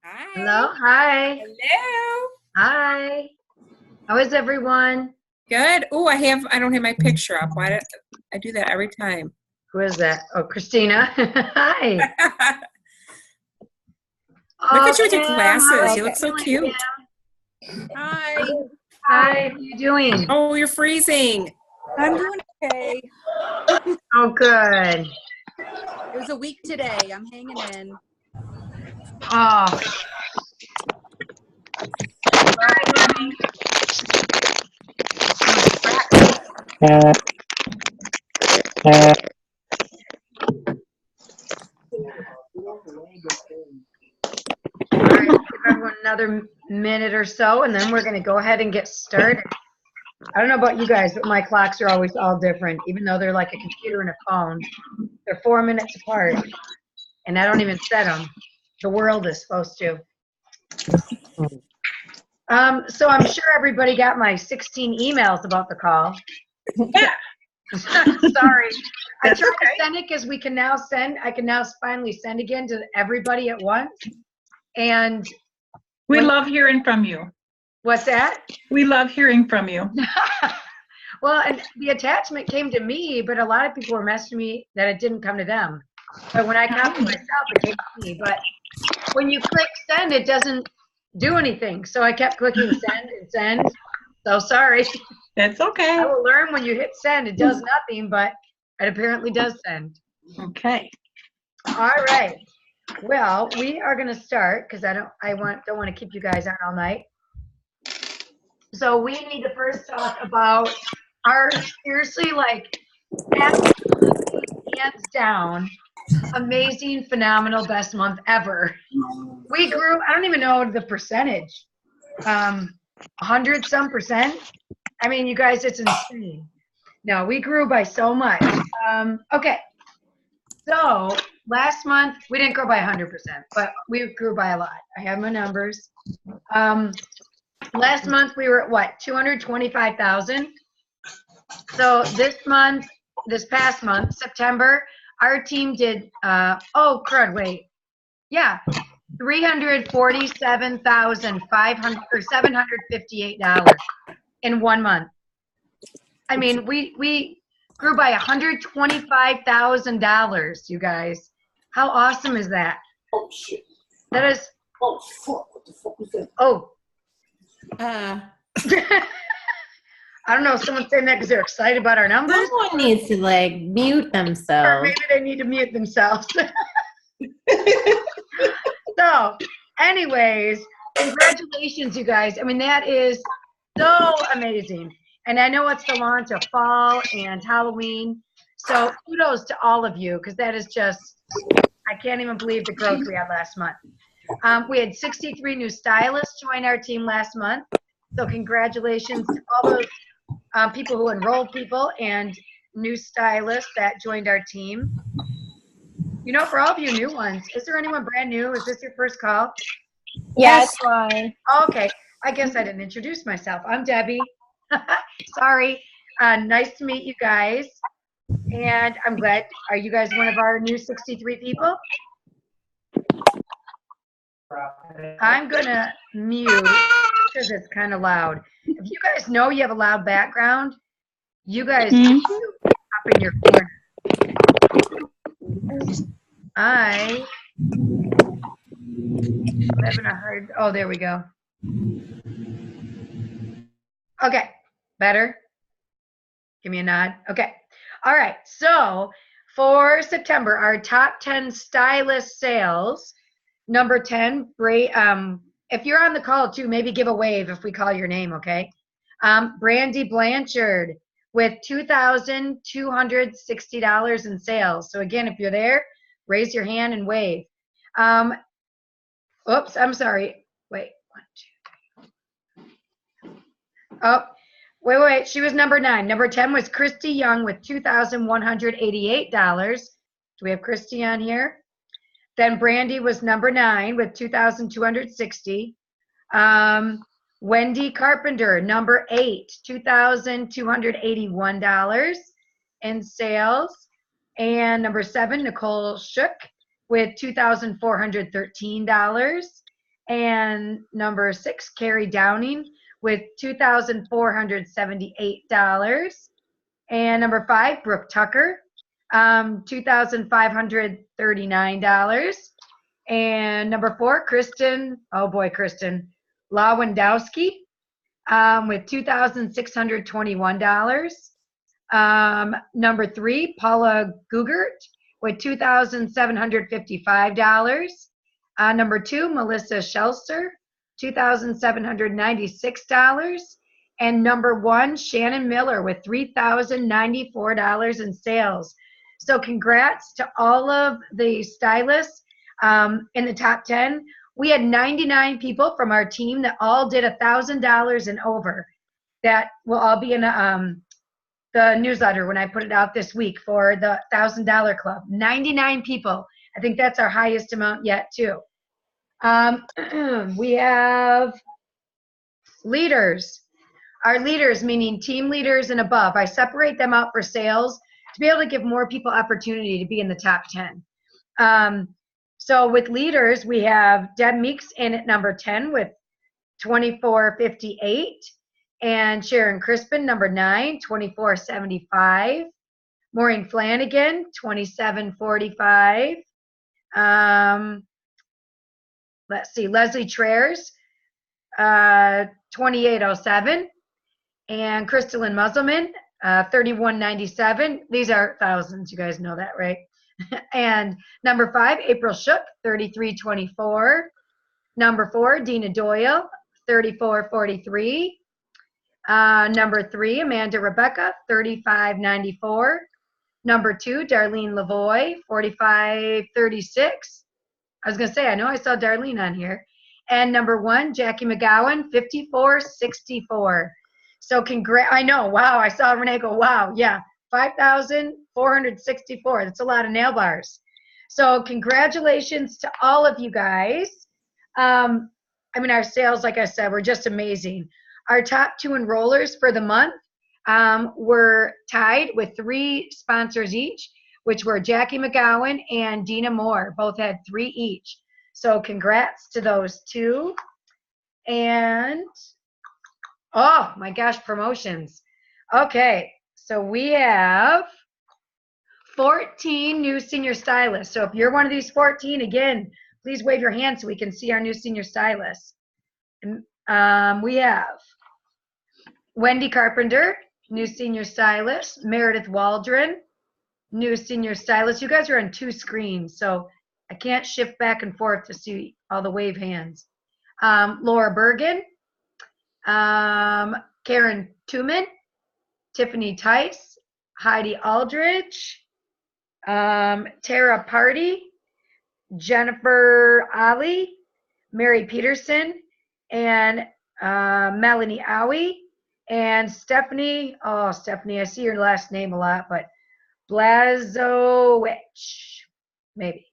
Hi. Hello. Hi. Hello. Hi. How is everyone? Good. Oh, I don't have my picture up. Why do I do that every time? Who is that? Oh, Christina. Hi. Look at you with your Pam, glasses. how You are look so doing, cute. Pam? Hi. Hi. How you doing? Oh, you're freezing. I'm doing okay. Oh, good. It was a week today. I'm hanging in. Oh. All right, give everyone another minute or so, and then we're going to go ahead and get started. I don't know about you guys, but my clocks are always all different, even though they're like a computer and a phone. They're 4 minutes apart, and I don't even set them. The world is supposed to. So I'm sure everybody got my 16 emails about the call. Sorry. I tried to send it because we can now send, I can now finally send again to everybody at once. And we love hearing from you. What's that? We love hearing from you. Well, and the attachment came to me, but a lot of people were messaging me that it didn't come to them. But when I copied myself, it came to me. But when you click send, it doesn't do anything. So I kept clicking send and send. So sorry. That's okay. I will learn when you hit send, it does nothing, but it apparently does send. Okay. All right. Well, we are going to start because don't want to keep you guys on all night. So we need to first talk about our seriously, like, absolutely hands down, amazing, phenomenal, best month ever. We grew, I don't even know the percentage, 100 some percent. I mean, you guys, it's insane. No, we grew by so much. Okay. So last month, we didn't grow by 100%, but we grew by a lot. I have my numbers. Last month, we were at what, 225,000? So this past month, September, our team did, oh, crud, wait. Yeah, $347,758 in 1 month. I mean, we grew by $125,000, you guys. How awesome is that? Oh, shit. That is. Oh, fuck. What the fuck was that? Oh. I don't know if someone's saying that because they're excited about our numbers. Someone needs to, like, mute Or themselves. maybe they need to mute themselves. So, anyways, congratulations, you guys. I mean, that is so amazing. And I know it's the launch of fall and Halloween. So kudos to all of you because that is just, I can't even believe the growth we had last month. We had 63 new stylists join our team last month. So congratulations to all those people who enrolled people and new stylists that joined our team. You know, for all of you new ones, is there anyone brand new? Is this your first call? Yes, fine. Okay, I guess I didn't introduce myself. I'm Debbie. Sorry. Nice to meet you guys. And I'm glad, are you guys one of our new 63 people? I'm gonna mute because it's kind of loud. If you guys know you have a loud background, you guys up in your corner. I'm having a hard, oh, there we go. Okay, better? Give me a nod. Okay. All right. So for September, our top 10 stylist sales, number 10, if you're on the call too, maybe give a wave if we call your name, okay? Brandy Blanchard with $2,260 in sales. So again, if you're there, raise your hand and wave. Oops, I'm sorry. Wait, 1, 2, 3. Oh, wait. She was number 9. Number 10 was Christy Young with $2,188. Do we have Christy on here? Then Brandy was number 9 with $2,260. Wendy Carpenter, number 8, $2,281 in sales. And number 7, Nicole Shook with $2,413. And number 6, Carrie Downing with $2,478. And number 5, Brooke Tucker, $2,539. And number 4, Kristen Lawandowski, with $2,621. Number 3, Paula Gugert with $2,755. Number 2, Melissa Shelster, $2,796. And number 1, Shannon Miller with $3,094 in sales. So congrats to all of the stylists in the top 10. We had 99 people from our team that all did $1,000 and over. That will all be in the newsletter when I put it out this week for the $1,000 club. 99 people. I think that's our highest amount yet too. We have leaders. Our leaders, meaning team leaders and above. I separate them out for sales to be able to give more people opportunity to be in the top 10. So with leaders, we have Deb Meeks in at number 10 with $2,458. And Sharon Crispin, number 9, $2,475. Maureen Flanagan, $2,745. Let's see, Leslie Traers, $2,807. And Crystalline Musselman, $3,197. These are thousands, you guys know that, right? And number 5, April Shook, $3,324. Number 4, Dina Doyle, $3,443. Number 3, Amanda Rebecca, $3,594. Number 2, Darlene Lavoie, $4,536. I was going to say, I know I saw Darlene on here. And number 1, Jackie McGowan, $5,464. So I know, wow, I saw Renee go, wow, yeah, 5,464. That's a lot of nail bars. So congratulations to all of you guys. I mean, our sales, like I said, were just amazing. Our top 2 enrollers for the month were tied with 3 sponsors each, which were Jackie McGowan and Dina Moore. Both had 3 each. So congrats to those 2. And, oh my gosh, promotions. Okay, so we have 14 new senior stylists. So if you're one of these 14, again, please wave your hand so we can see our new senior stylists. We have Wendy Carpenter, new senior stylist. Meredith Waldron, new senior stylist. You guys are on 2 screens, so I can't shift back and forth to see all the wave hands. Laura Bergen, Karen Tuman, Tiffany Tice, Heidi Aldridge, Tara Party, Jennifer Ali, Mary Peterson, and Melanie Owie, and Stephanie. Oh, Stephanie, I see your last name a lot, but Blazowicz, maybe.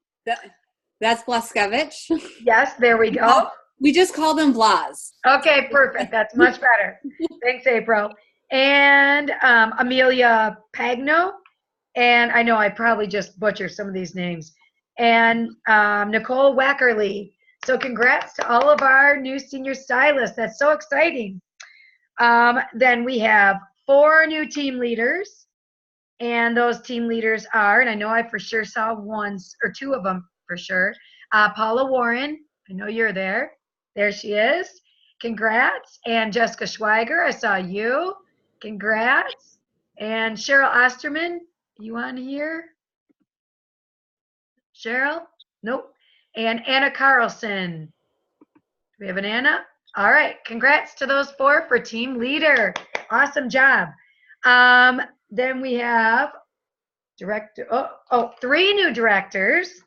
That's Blaskevich. Yes, there we go. We just call them Blas. Okay, perfect. That's much better. Thanks, April. And Amelia Pagno. And I know I probably just butchered some of these names. And Nicole Wackerly. So congrats to all of our new senior stylists. That's so exciting. Then we have 4 new team leaders. And those team leaders are, and I know I for sure saw 1 or 2 of them for sure. Paula Warren, I know you're there. There she is. Congrats. And Jessica Schweiger, I saw you. Congrats. And Cheryl Osterman, you on here? Cheryl? Nope. And Anna Carlson. Do we have an Anna? All right. Congrats to those 4 for team leader. Awesome job. Then we have director. 3 new directors.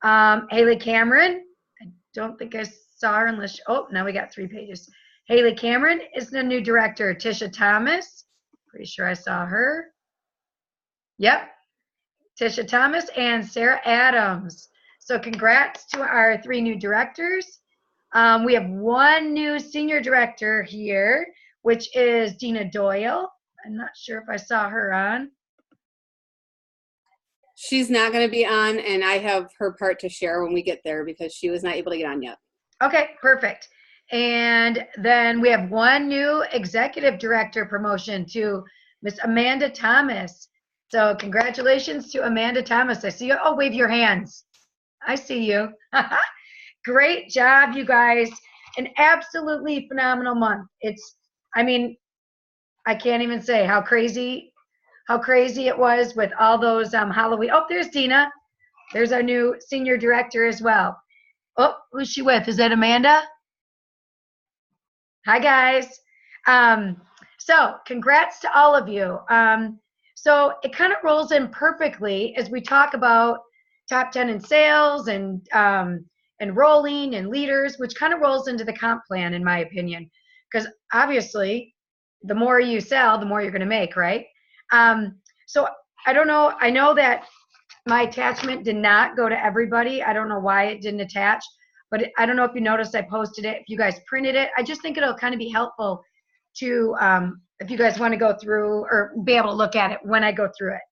Haley Cameron. I don't think I saw her unless. Now we got 3 pages. Haley Cameron is the new director. Tisha Thomas. Pretty sure I saw her. Yep. Tisha Thomas and Sarah Adams. So congrats to our 3 new directors. We have 1 new senior director here, which is Dina Doyle. I'm not sure if I saw her on. She's not going to be on, and I have her part to share when we get there because she was not able to get on yet. Okay, perfect. And then we have one new executive director promotion to Miss Amanda Thomas. So congratulations to Amanda Thomas. I see you. Oh, wave your hands. I see you. Great job, you guys. An absolutely phenomenal month. I mean, I can't even say how crazy it was with all those Halloween. Oh, there's Dina. There's our new senior director as well. Oh, who's she with? Is that Amanda? Hi, guys. So congrats to all of you. So it kind of rolls in perfectly as we talk about top 10 in sales and enrolling and leaders, which kind of rolls into the comp plan, in my opinion, because obviously the more you sell, the more you're going to make, right? So I don't know. I know that my attachment did not go to everybody. I don't know why it didn't attach, but I don't know if you noticed I posted it, if you guys printed it. I just think it'll kind of be helpful to, if you guys want to go through or be able to look at it when I go through it.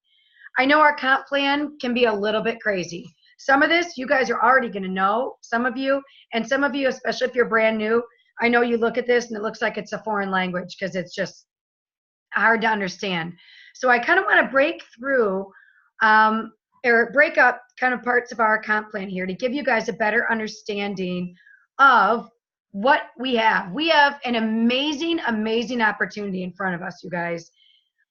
I know our comp plan can be a little bit crazy. Some of this you guys are already going to know, some of you, and some of you, especially if you're brand new, I know you look at this and it looks like it's a foreign language because it's just hard to understand. So I kind of want to break through or break up kind of parts of our comp plan here to give you guys a better understanding of what we have. We have an amazing, amazing opportunity in front of us, you guys.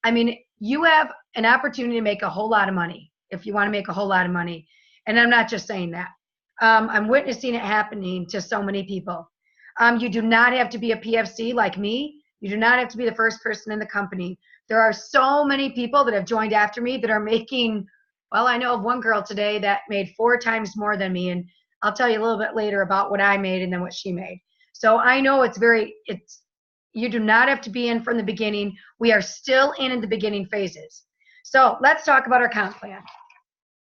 I mean, you have an opportunity to make a whole lot of money if you want to make a whole lot of money. And I'm not just saying that. I'm witnessing it happening to so many people. You do not have to be a PFC like me. You do not have to be the first person in the company. There are so many people that have joined after me that are making, well, I know of one girl today that made 4 times more than me. And I'll tell you a little bit later about what I made and then what she made. So I know you do not have to be in from the beginning. We are still in the beginning phases. So let's talk about our comp plan.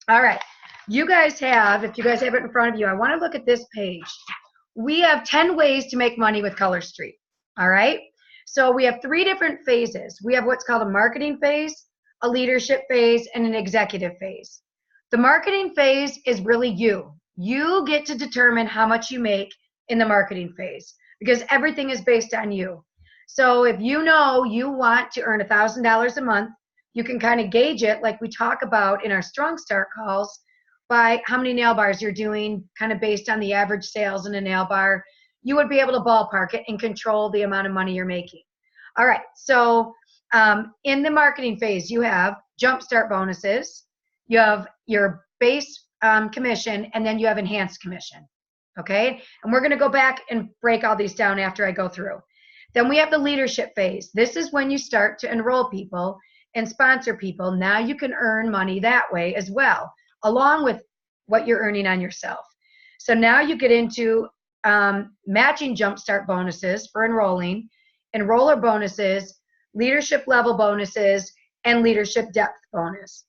All right. You guys have, if you guys have it in front of you, I want to look at this page. We have 10 ways to make money with Color Street. All right. So we have 3 different phases. We have what's called a marketing phase, a leadership phase, and an executive phase. The marketing phase is really you. You get to determine how much you make in the marketing phase because everything is based on you. So if you know you want to earn $1,000 a month, you can kind of gauge it like we talk about in our Strong Start calls by how many nail bars you're doing, kind of based on the average sales in a nail bar. You would be able to ballpark it and control the amount of money you're making. All right, so in the marketing phase, you have jumpstart bonuses, you have your base commission, and then you have enhanced commission, okay? And we're gonna go back and break all these down after I go through. Then we have the leadership phase. This is when you start to enroll people and sponsor people. Now you can earn money that way as well, along with what you're earning on yourself. So now you get into matching jumpstart bonuses for enrolling, enroller bonuses, leadership level bonuses, and leadership depth bonus.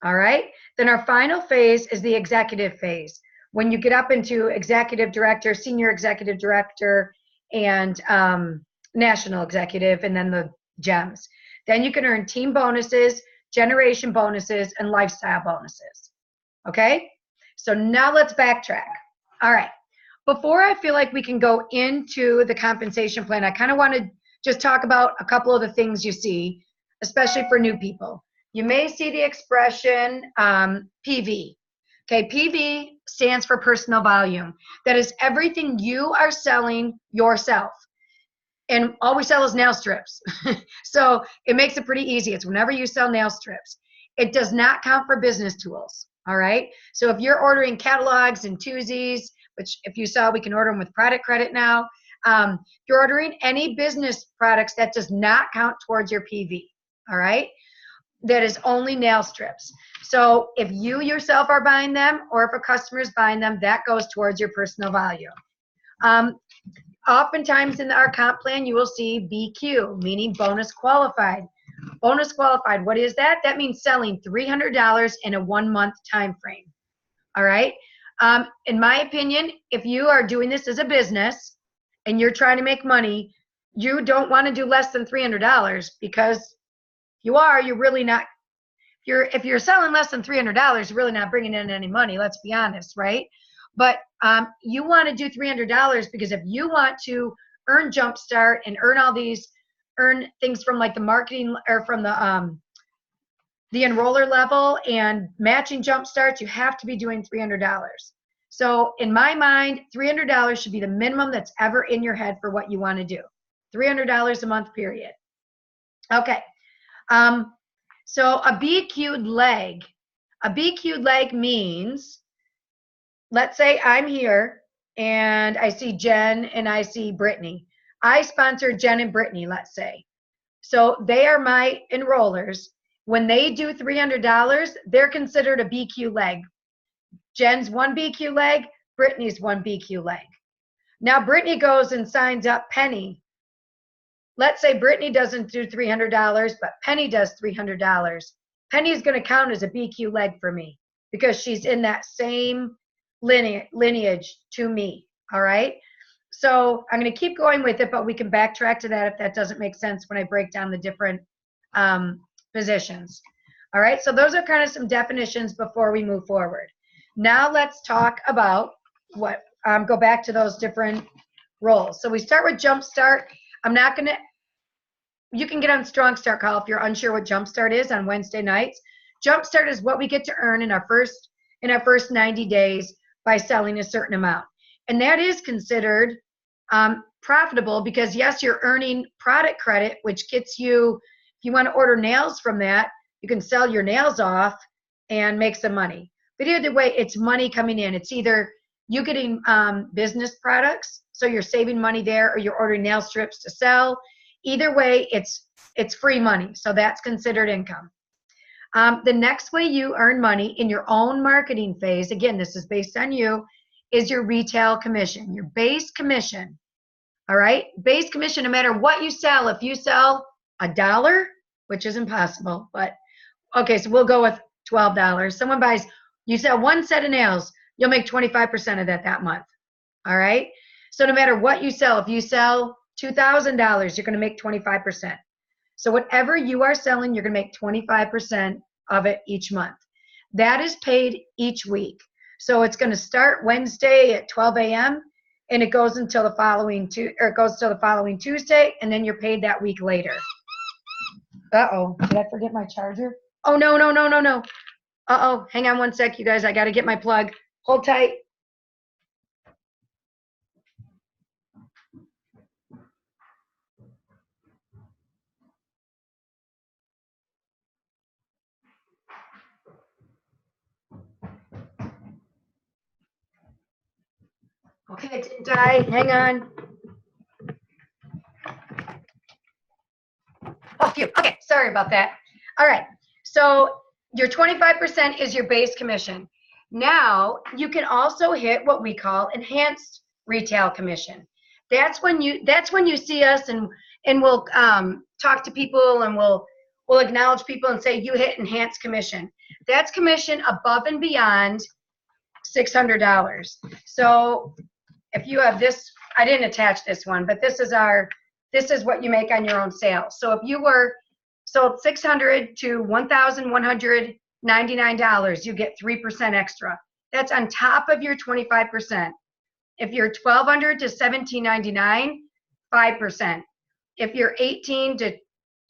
All right. Then our final phase is the executive phase. When you get up into executive director, senior executive director, and national executive, and then the gems. Then you can earn team bonuses, generation bonuses, and lifestyle bonuses. Okay. So now let's backtrack. All right. Before I feel like we can go into the compensation plan, I kind of want to just talk about a couple of the things you see, especially for new people. You may see the expression PV. Okay, PV stands for personal volume. That is everything you are selling yourself. And all we sell is nail strips. So it makes it pretty easy. It's whenever you sell nail strips. It does not count for business tools. All right. So if you're ordering catalogs and twosies, which if you saw, we can order them with product credit now. If you're ordering any business products, that does not count towards your PV. All right. That is only nail strips. So if you yourself are buying them or if a customer is buying them, that goes towards your personal value. Oftentimes in our comp plan, you will see BQ, meaning bonus qualified. Bonus qualified, what is that? That means selling $300 in a 1-month time frame. All right. In my opinion, if you are doing this as a business and you're trying to make money, you don't want to do less than $300 because you're really not. if you're selling less than $300, you're really not bringing in any money. Let's be honest, right? But you want to do $300 because if you want to earn Jumpstart and earn things from like the marketing or from the enroller level and matching Jumpstarts, you have to be doing $300. So in my mind, $300 should be the minimum that's ever in your head for what you want to do. $300 a month, period. Okay. So a BQ'd leg. A BQ'd leg means, let's say I'm here and I see Jen and I see Brittany. I sponsor Jen and Brittany, let's say. So they are my enrollers. When they do $300, they're considered a BQ leg. Jen's one BQ leg, Brittany's one BQ leg. Now Brittany goes and signs up Penny. Let's say Brittany doesn't do $300, but Penny does $300. Penny's going to count as a BQ leg for me because she's in that same lineage to me, all right? So I'm going to keep going with it, but we can backtrack to that if that doesn't make sense when I break down the different positions. All right, so those are kind of some definitions before we move forward. Now let's talk about go back to those different roles. So we start with Jumpstart. You can get on Strong Start Call if you're unsure what Jumpstart is on Wednesday nights. Jumpstart is what we get to earn in our first 90 days by selling a certain amount. And that is considered profitable because, yes, you're earning product credit, which gets you, if you want to order nails from that, you can sell your nails off and make some money. But either way, it's money coming in. It's either you getting business products, so you're saving money there, or you're ordering nail strips to sell. Either way, it's free money, so that's considered income. The next way you earn money in your own marketing phase, again, this is based on you, is your retail commission, your base commission. All right, base commission, no matter what you sell. If you sell $1, which is impossible, but okay, so we'll go with $12. Someone buys, you sell one set of nails, you'll make 25% of that month. All right, so no matter what you sell, if you sell $2,000, you're going to make 25%. So whatever you are selling, you're going to make 25% of it each month. That is paid each week. So it's going to start Wednesday at 12 a.m. and it goes until the following Tuesday, and then you're paid that week later. Uh-oh, did I forget my charger? Oh, no. Uh-oh, hang on one sec, you guys. I got to get my plug. Hold tight. Okay, it didn't die. Hang on. Oh, phew. Okay, sorry about that. All right, so your 25% is your base commission. Now, you can also hit what we call enhanced retail commission. That's when you see us and we'll talk to people and we'll acknowledge people and say you hit enhanced commission. That's commission above and beyond $600. So if you have this, I didn't attach this one, but this is what you make on your own sales. So if you were sold $600 to $1,199, you get 3% extra. That's on top of your 25%. If you're $1,200 to $1,799, 5%. If you're $18 to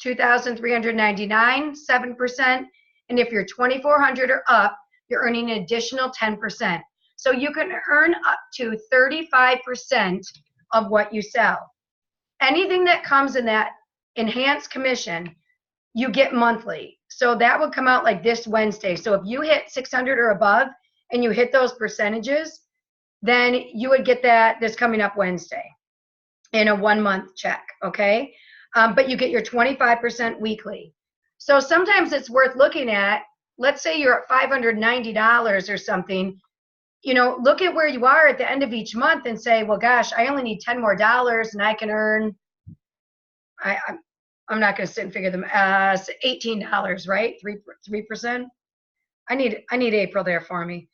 $2,399, 7%. And if you're $2,400 or up, you're earning an additional 10%. So you can earn up to 35% of what you sell. Anything that comes in that enhanced commission, you get monthly. So that would come out like this Wednesday. So if you hit 600 or above and you hit those percentages, then you would get this coming up Wednesday in a 1-month check, okay? But you get your 25% weekly. So sometimes it's worth looking at, let's say you're at $590 or something, look at where you are at the end of each month and say, well, gosh, I only need $10 more and I can earn, I'm not going to sit and figure them, $18, right? 3%. I need April there for me.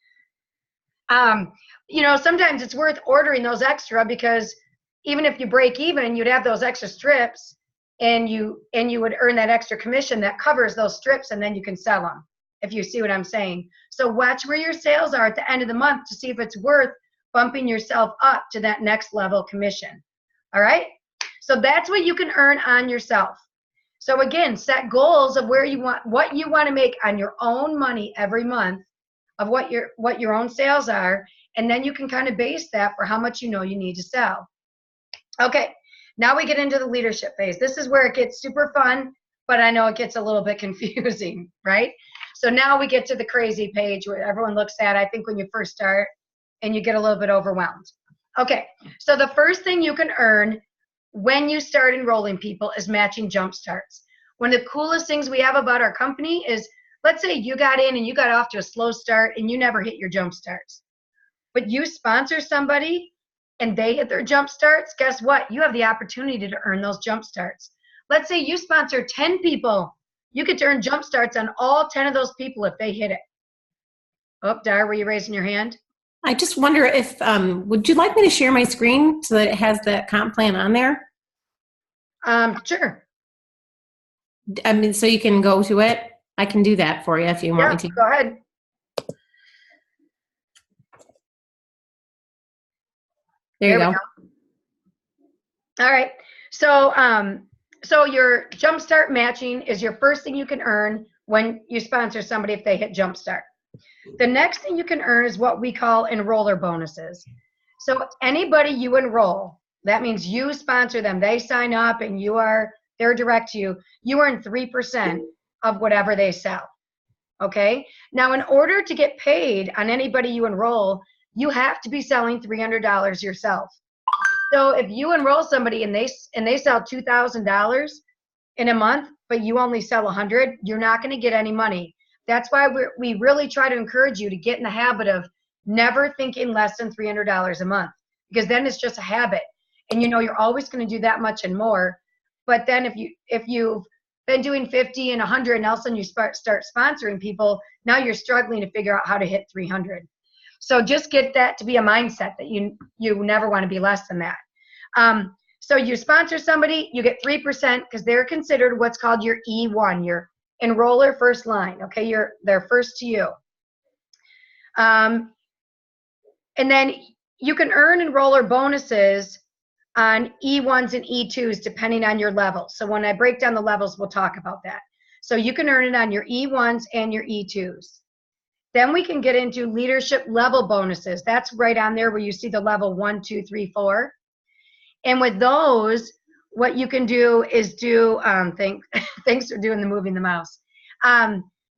Sometimes it's worth ordering those extra because even if you break even, you'd have those extra strips and you would earn that extra commission that covers those strips, and then you can sell them, if you see what I'm saying. So watch where your sales are at the end of the month to see if it's worth bumping yourself up to that next level commission. All right? So that's what you can earn on yourself. So again, set goals of what you want to make on your own money every month, of what your own sales are, and then you can kind of base that for how much you know you need to sell. Okay, now we get into the leadership phase. This is where it gets super fun, but I know it gets a little bit confusing, right? So now we get to the crazy page where everyone looks at, I think, when you first start, and you get a little bit overwhelmed. Okay, so the first thing you can earn when you start enrolling people is matching jump starts. One of the coolest things we have about our company is, let's say you got in and you got off to a slow start and you never hit your jump starts. But you sponsor somebody and they hit their jump starts, guess what? You have the opportunity to earn those jump starts. Let's say you sponsor 10 people. You get to earn jump starts on all 10 of those people if they hit it. Oh, Dar, were you raising your hand? I just wonder if, would you like me to share my screen so that it has the comp plan on there? Sure. I mean, so you can go to it. I can do that for you if you want me to. Go ahead. There you go. All right. So, so your jumpstart matching is your first thing you can earn when you sponsor somebody if they hit jumpstart. The next thing you can earn is what we call enroller bonuses. So anybody you enroll, that means you sponsor them, they sign up and they're direct to you, you earn 3% of whatever they sell. Okay? Now, in order to get paid on anybody you enroll, you have to be selling $300 yourself. So if you enroll somebody and they sell $2,000 in a month, but you only sell 100, you're not going to get any money. That's why we really try to encourage you to get in the habit of never thinking less than $300 a month, because then it's just a habit. And you know you're always going to do that much and more. But then if you've been doing 50 and 100 and all of a sudden you start sponsoring people, now you're struggling to figure out how to hit 300. So just get that to be a mindset that you never want to be less than that. So you sponsor somebody, you get 3% because they're considered what's called your E1, your enroller first line. Okay, they're first to you. And then you can earn enroller bonuses on E1s and E2s depending on your level. So when I break down the levels, we'll talk about that. So you can earn it on your E1s and your E2s. Then we can get into leadership level bonuses. That's right on there where you see the level 1, 2, 3, 4. And with those, what you can do is do, thanks for doing the moving the mouse.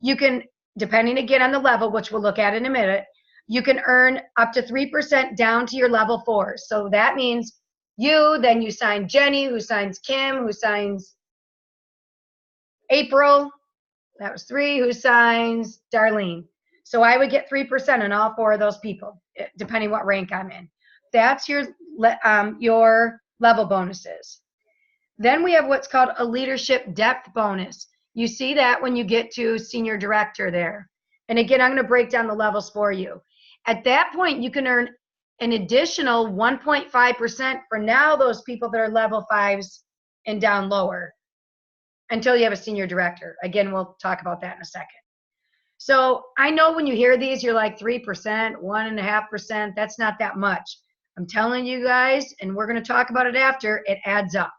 You can, depending again on the level, which we'll look at in a minute, you can earn up to 3% down to your level 4. So that means then you sign Jenny, who signs Kim, who signs April, that was 3, who signs Darlene. So I would get 3% on all 4 of those people, depending what rank I'm in. That's your level bonuses. Then we have what's called a leadership depth bonus. You see that when you get to senior director there. And again, I'm going to break down the levels for you. At that point, you can earn an additional 1.5% for now those people that are level 5s and down lower until you have a senior director. Again, we'll talk about that in a second. So I know when you hear these, you're like 3%, 1.5%. That's not that much. I'm telling you guys, and we're going to talk about it after, it adds up.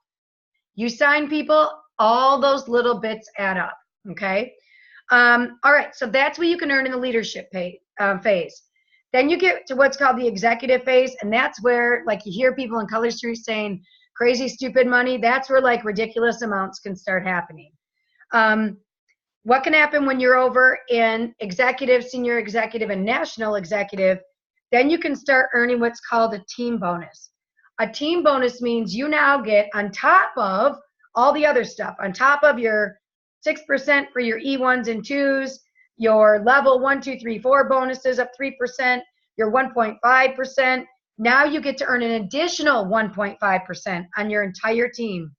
You sign people, all those little bits add up, okay? All right, so that's what you can earn in the leadership phase. Then you get to what's called the executive phase, and that's where, like, you hear people in Color Street saying crazy, stupid money. That's where, like, ridiculous amounts can start happening. What can happen when you're over in executive, senior executive, and national executive? Then you can start earning what's called a team bonus. A team bonus means you now get, on top of all the other stuff, on top of your 6% for your E1s and 2s, your level 1, 2, 3, 4 bonuses up 3%, your 1.5%. Now you get to earn an additional 1.5% on your entire team,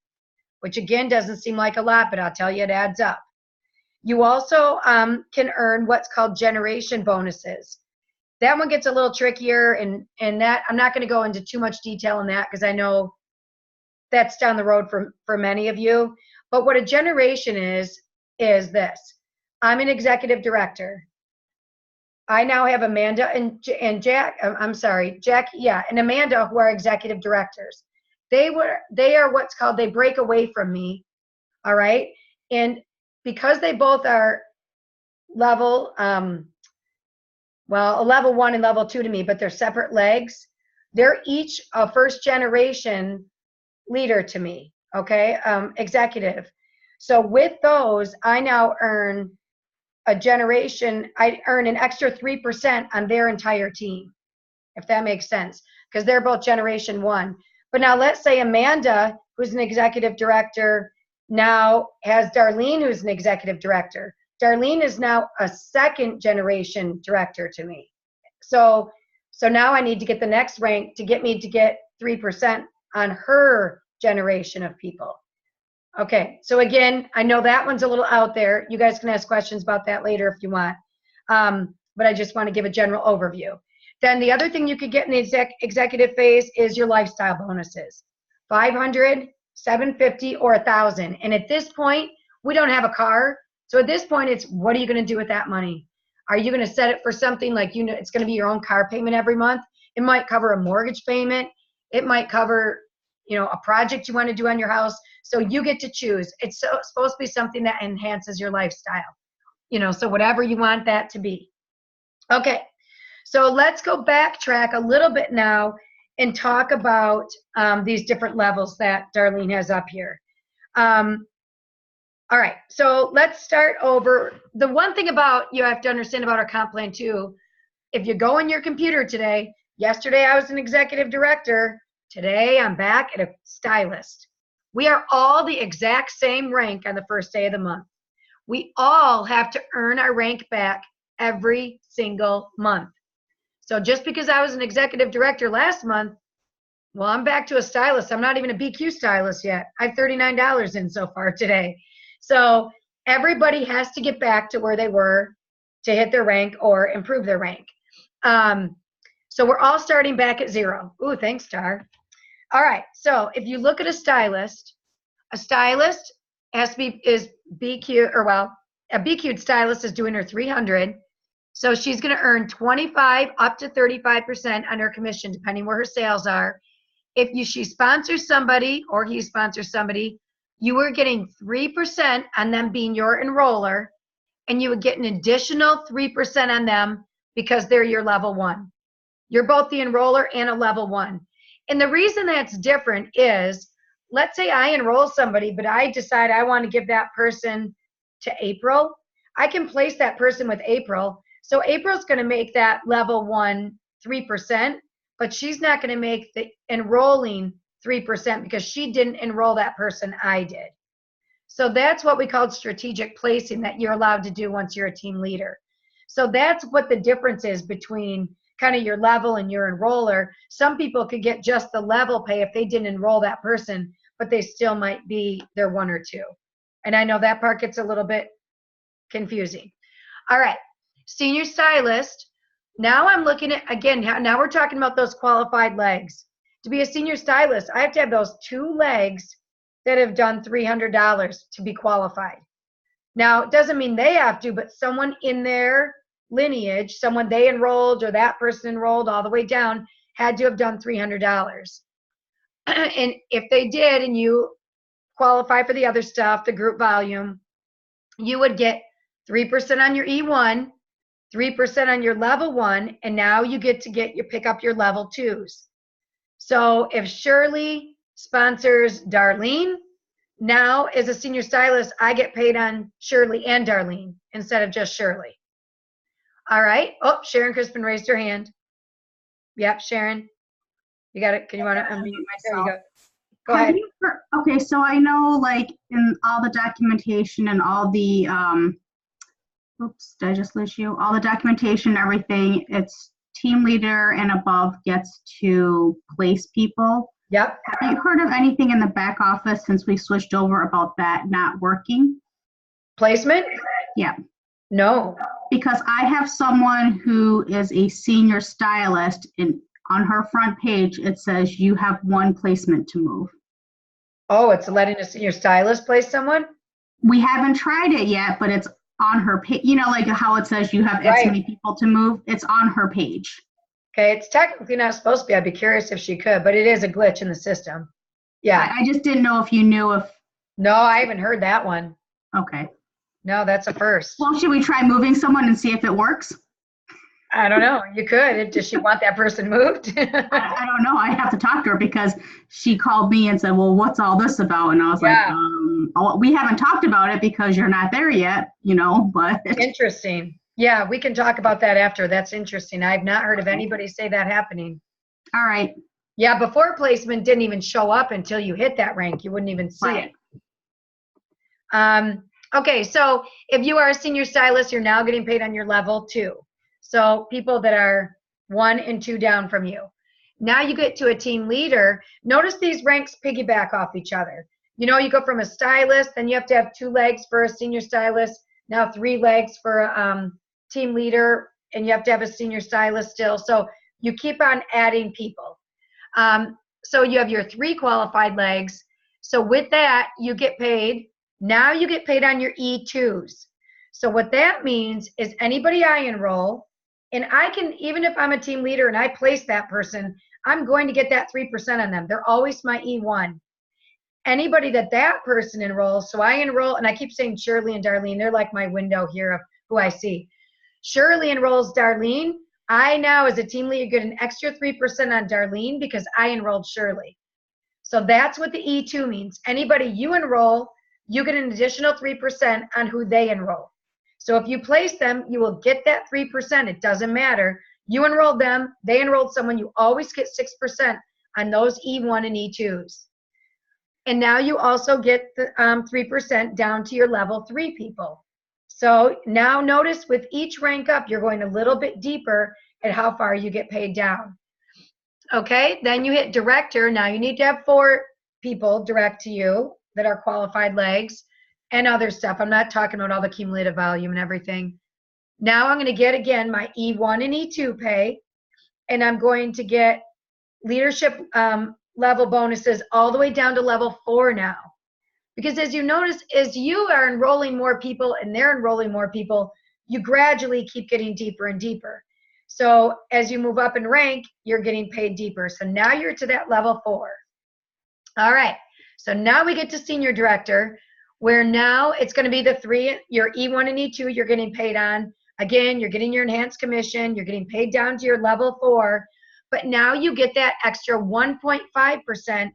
which again doesn't seem like a lot, but I'll tell you it adds up. You also can earn what's called generation bonuses. That one gets a little trickier, and that I'm not going to go into too much detail on that because I know that's down the road for many of you. But what a generation is this. I'm an executive director. I now have Amanda and Jack, I'm sorry, Jack, yeah, and Amanda, who are executive directors. They are what's called, they break away from me, all right? And because they both are level, well, a level 1 and level 2 to me, but they're separate legs. They're each a first generation leader to me, okay, executive. So with those, I now earn I earn an extra 3% on their entire team, if that makes sense, because they're both generation 1. But now let's say Amanda, who's an executive director, now has Darlene, who's an executive director. Darlene is now a second generation director to me. So now I need to get the next rank to get me to get 3% on her generation of people. Okay, so again, I know that one's a little out there. You guys can ask questions about that later if you want. But I just want to give a general overview. Then the other thing you could get in the executive phase is your lifestyle bonuses. 500, 750, or 1,000. And at this point, we don't have a car. So at this point, it's what are you going to do with that money? Are you going to set it for something like, you know, it's going to be your own car payment every month? It might cover a mortgage payment. It might cover, you know, a project you want to do on your house. So you get to choose. It's supposed to be something that enhances your lifestyle. You know, so whatever you want that to be. Okay, so let's go backtrack a little bit now and talk about these different levels that Darlene has up here. All right, so let's start over. The one thing about you have to understand about our comp plan too, if you go on your computer today, yesterday I was an executive director, today I'm back at a stylist. We are all the exact same rank on the first day of the month. We all have to earn our rank back every single month. So just because I was an executive director last month, well, I'm back to a stylist. I'm not even a BQ stylist yet. I have $39 in so far today. So everybody has to get back to where they were to hit their rank or improve their rank. So we're all starting back at 0. Ooh, thanks, Star. All right, so if you look at a stylist has to be, is BQ, or well, a BQ stylist is doing her 300. So she's going to earn 25 up to 35% on her commission, depending where her sales are. If she sponsors somebody or he sponsors somebody, you are getting 3% on them being your enroller, and you would get an additional 3% on them because they're your level 1. You're both the enroller and a level 1. And the reason that's different is, let's say I enroll somebody, but I decide I want to give that person to April. I can place that person with April. So April's going to make that level 1 3%, but she's not going to make the enrolling 3% because she didn't enroll that person, I did. So that's what we call strategic placing that you're allowed to do once you're a team leader. So that's what the difference is between kind of your level and your enroller. Some people could get just the level pay if they didn't enroll that person, but they still might be their 1 or 2. And I know that part gets a little bit confusing. All right, senior stylist. Now I'm looking at, again, now we're talking about those qualified legs. To be a senior stylist, I have to have those 2 legs that have done $300 to be qualified. Now, it doesn't mean they have to, but someone in their lineage, someone they enrolled or that person enrolled all the way down, had to have done $300. And if they did, and you qualify for the other stuff, the group volume, you would get 3% on your E1, 3% on your level 1, and now you get to pick up your level 2s. So if Shirley sponsors Darlene, now as a senior stylist, I get paid on Shirley and Darlene instead of just Shirley. All right. Oh, Sharon Crispin raised her hand. Yep, Sharon. You got it. Can you want to unmute myself? There you go. Go ahead. Okay, so I know like in all the documentation and all the, oops, did I just lose you? All the documentation, everything, it's team leader and above gets to place people. Yep. Have you heard of anything in the back office since we switched over about that not working? Placement? Yeah. No. Because I have someone who is a senior stylist, and on her front page it says you have 1 placement to move. Oh, it's letting a senior stylist place someone? We haven't tried it yet, but it's on her page. You know, like how it says you have X Right. many people to move. It's on her page. Okay, it's technically not supposed to be. I'd be curious if she could, but it is a glitch in the system. Yeah. I just didn't know if you knew if. No, I haven't heard that one. Okay. No, that's a first. Well, should we try moving someone and see if it works? I don't know. You could. Does she want that person moved? I don't know. I have to talk to her because she called me and said, well, what's all this about? And I was Yeah. like, we haven't talked about it because you're not there yet, you know, but. Interesting. Yeah, we can talk about that after. That's interesting. I've not heard of anybody say that happening. All right. Yeah, before placement didn't even show up until you hit that rank. You wouldn't even see Right. it. Okay, so if you are a senior stylist, you're now getting paid on your level 2. So people that are 1 and 2 down from you. Now you get to a team leader. Notice these ranks piggyback off each other. You know, you go from a stylist, then you have to have 2 legs for a senior stylist, now 3 legs for a team leader, and you have to have a senior stylist still. So you keep on adding people. So you have your 3 qualified legs. So with that, you get paid. Now you get paid on your E2s. So what that means is anybody I enroll, and I can, even if I'm a team leader and I place that person, I'm going to get that 3% on them. They're always my E1. Anybody that person enrolls, so I enroll, and I keep saying Shirley and Darlene, they're like my window here of who I see. Shirley enrolls Darlene. I now, as a team leader, get an extra 3% on Darlene because I enrolled Shirley. So that's what the E2 means. Anybody you enroll, you get an additional 3% on who they enroll. So if you place them, you will get that 3%. It doesn't matter. You enrolled them, they enrolled someone, you always get 6% on those E1 and E2s. And now you also get the 3% down to your level 3 people. So now notice with each rank up, you're going a little bit deeper at how far you get paid down. Okay, then you hit director. Now you need to have 4 people direct to you that are qualified legs and other stuff. I'm not talking about all the cumulative volume and everything. Now I'm going to get, again, my E1 and E2 pay, and I'm going to get leadership level bonuses all the way down to level 4 now. Because as you notice, as you are enrolling more people and they're enrolling more people, you gradually keep getting deeper and deeper. So as you move up in rank, you're getting paid deeper. So now you're to that level 4. All right. So now we get to senior director, where now it's going to be the 3, your E1 and E2 you're getting paid on. Again, you're getting your enhanced commission. You're getting paid down to your level 4. But now you get that extra 1.5%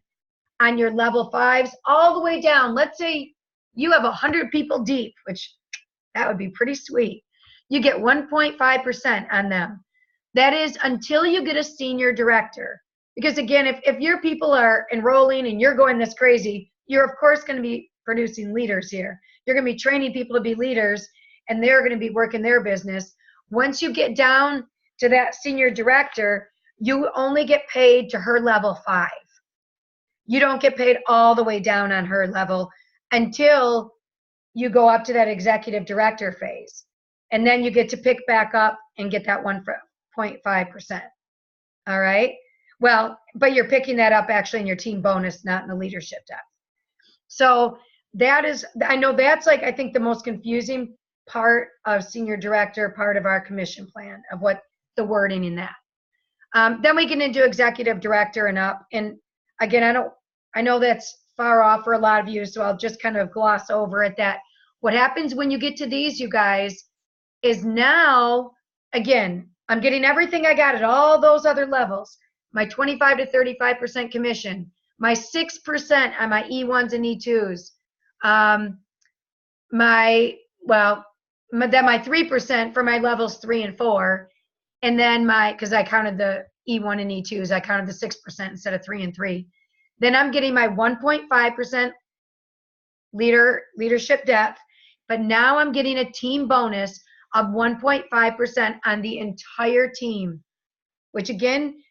on your level 5s all the way down. Let's say you have 100 people deep, which that would be pretty sweet. You get 1.5% on them. That is until you get a senior director. Because again, if your people are enrolling and you're going this crazy, you're of course going to be producing leaders here. You're going to be training people to be leaders, and they're going to be working their business. Once you get down to that senior director, you only get paid to her level 5. You don't get paid all the way down on her level until you go up to that executive director phase. And then you get to pick back up and get that 1.5%. All right? Well, but you're picking that up actually in your team bonus, not in the leadership depth. So that is, I know that's like, I think the most confusing part of senior director, part of our commission plan, of what the wording in that. Then we get into executive director and up. And again, I know that's far off for a lot of you, so I'll just kind of gloss over it. That what happens when you get to these, you guys, is now, again, I'm getting everything I got at all those other levels. My 25 to 35% commission, my 6% on my E1s and E2s, my 3% for my levels 3 and 4, and then because I counted the E1 and E2s, I counted the 6% instead of 3 and 3. Then I'm getting my 1.5% leadership depth, but now I'm getting a team bonus of 1.5% on the entire team, which again,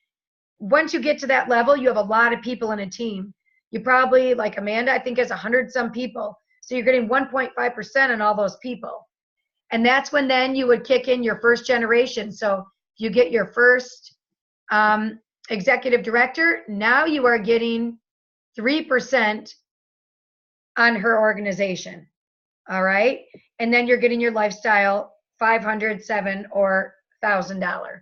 once you get to that level, you have a lot of people in a team. You probably, like Amanda, I think has 100 some people. So you're getting 1.5% on all those people. And that's when then you would kick in your first generation. So you get your first executive director. Now you are getting 3% on her organization. All right. And then you're getting your lifestyle $500, $700, or $1,000.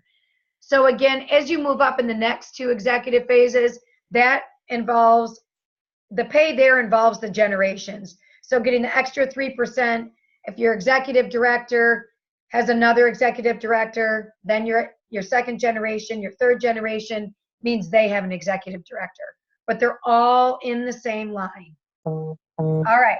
So again, as you move up in the next 2 executive phases, that involves the pay there involves the generations. So getting the extra 3%, if your executive director has another executive director, then your second generation, your third generation means they have an executive director, but they're all in the same line. All right.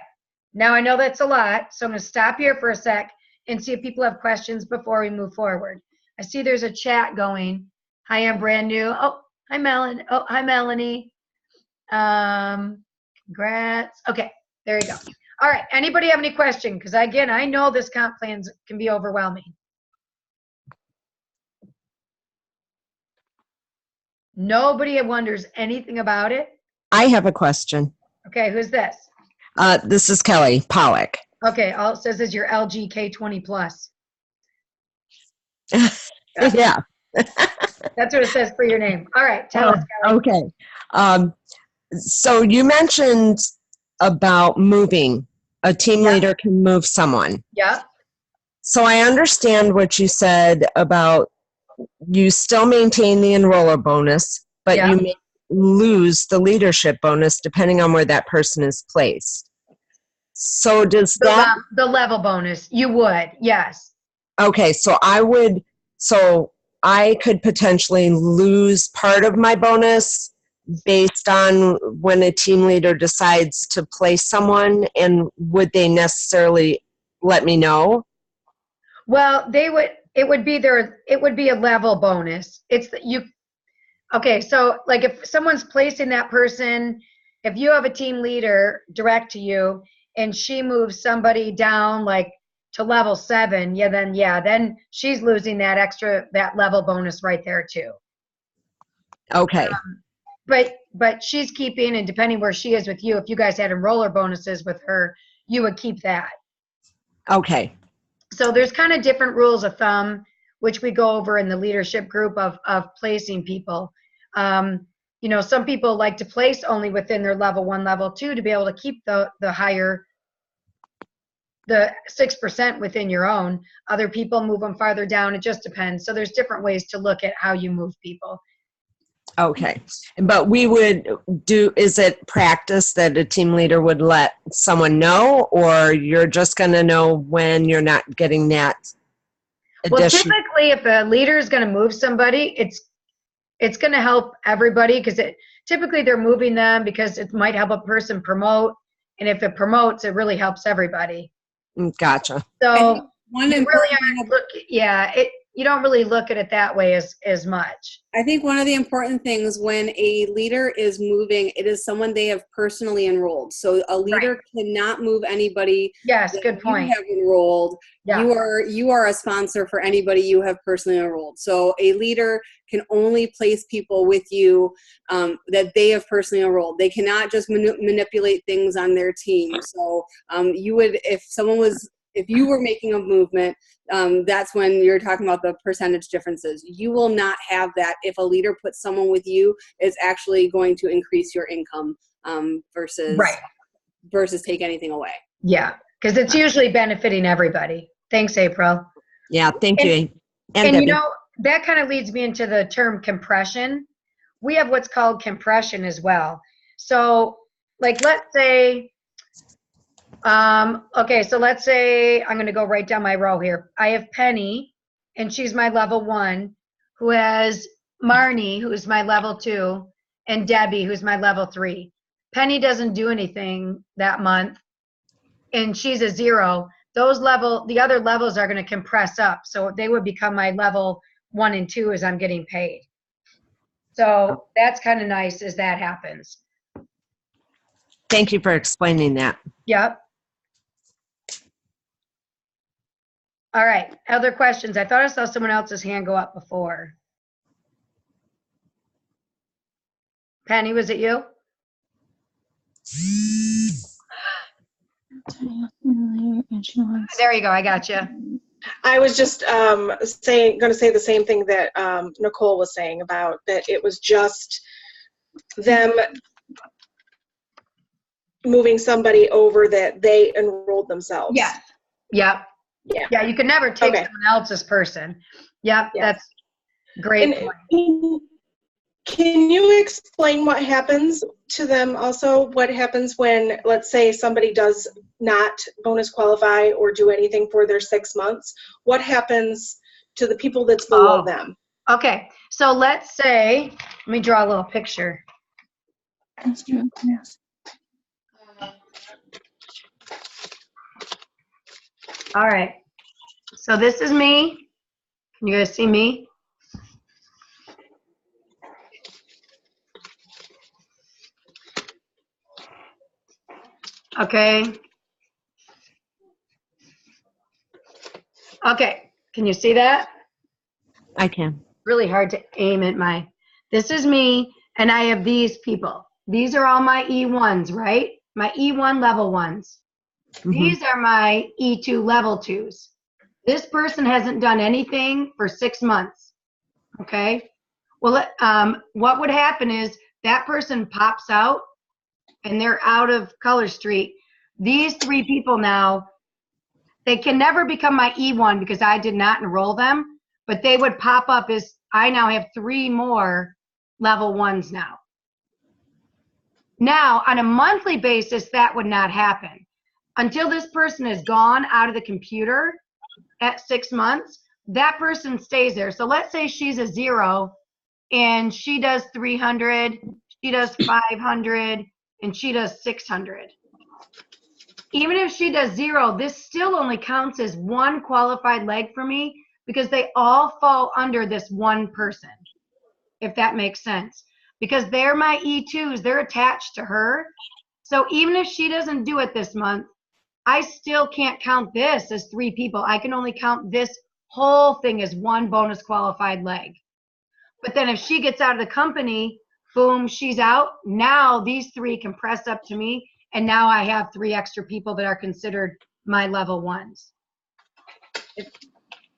Now I know that's a lot, so I'm going to stop here for a sec and see if people have questions before we move forward. I see there's a chat going. Hi, I'm brand new. Oh, hi, Melanie. Oh, hi, Melanie. Congrats. Okay, there you go. All right, anybody have any question? Because again, I know this comp plans can be overwhelming. Nobody wonders anything about it? I have a question. Okay, who's this? This is Kelly Pollock. Okay, all it says is your LG K20 Plus. Yeah. That's what it says for your name. All right, tell us, Kelly. Okay. So you mentioned about moving. A team leader can move someone. Yeah. So I understand what you said about you still maintain the enroller bonus, but you may lose the leadership bonus depending on where that person is placed. So does that... The level bonus, you would, yes. Okay, so I could potentially lose part of my bonus based on when a team leader decides to place someone, and would they necessarily let me know? Well, it would be a level bonus. Okay, so like if someone's placing that person, if you have a team leader direct to you and she moves somebody down like to level 7, then she's losing that level bonus right there too. Okay. But she's keeping, and depending where she is with you, if you guys had enroller bonuses with her, you would keep that. Okay. So there's kind of different rules of thumb, which we go over in the leadership group of placing people. You know, some people like to place only within their level 1, level 2 to be able to keep the 6% within your own. Other people move them farther down. It just depends. So there's different ways to look at how you move people. Okay. But is it practice that a team leader would let someone know, or you're just going to know when you're not getting that addition? Well, typically if a leader is going to move somebody, it's going to help everybody, because typically they're moving them because it might help a person promote. And if it promotes, it really helps everybody. Gotcha. So One you important really aren't you don't really look at it that way as much. I think one of the important things when a leader is moving, it is someone they have personally enrolled. So a leader cannot move anybody. Yes, good point. You have enrolled. Yeah. You are a sponsor for anybody you have personally enrolled. So a leader can only place people with you that they have personally enrolled. They cannot just manipulate things on their team. So you would, if you were making a movement, that's when you're talking about the percentage differences. You will not have that if a leader puts someone with you. It's actually going to increase your income versus take anything away. Yeah, because it's usually benefiting everybody. Thanks, April. Yeah, thank you. And you know, that kind of leads me into the term compression. We have what's called compression as well. So like, let's say, so let's say I'm going to go right down my row here. I have Penny, and she's my level 1, who has Marnie, who's my level 2, and Debbie, who's my level 3. Penny doesn't do anything that month, and she's a 0. The other levels are going to compress up, so they would become my level 1 and 2 as I'm getting paid. So that's kind of nice as that happens. Thank you for explaining that. Yep. All right, other questions? I thought I saw someone else's hand go up before. Penny, was it you? There you go, I got you. I was just going to say the same thing that Nicole was saying about that it was just them moving somebody over that they enrolled themselves. Yes. Yep. Yeah. Yeah, you can never take Okay. someone else's person. Yep, Yeah. that's great And point. can you explain what happens to them also? What happens when, let's say, somebody does not bonus qualify or do anything for their 6 months? What happens to the people that's below Oh. them? Okay, so let's say, let me draw a little picture. All right, so this is me. Can you guys see me? Okay. Okay, can you see that? I can. Really hard to aim at my, this is me, and I have these people. These are all my E1s, right? My E1 level ones. These are my E2 level 2s. This person hasn't done anything for 6 months, okay? Well, what would happen is that person pops out and they're out of Color Street. These 3 people now, they can never become my E1 because I did not enroll them, but they would pop up as I now have 3 more level 1s now. Now, on a monthly basis, that would not happen. Until this person is gone out of the computer at 6 months, that person stays there. So let's say she's a 0 and she does 300, she does 500, and she does 600. Even if she does 0, this still only counts as 1 qualified leg for me because they all fall under this one person, if that makes sense. Because they're my E2s, they're attached to her. So even if she doesn't do it this month, I still can't count this as 3 people. I can only count this whole thing as 1 bonus qualified leg. But then if she gets out of the company, boom, she's out. Now these 3 can press up to me, and now I have 3 extra people that are considered my level 1s.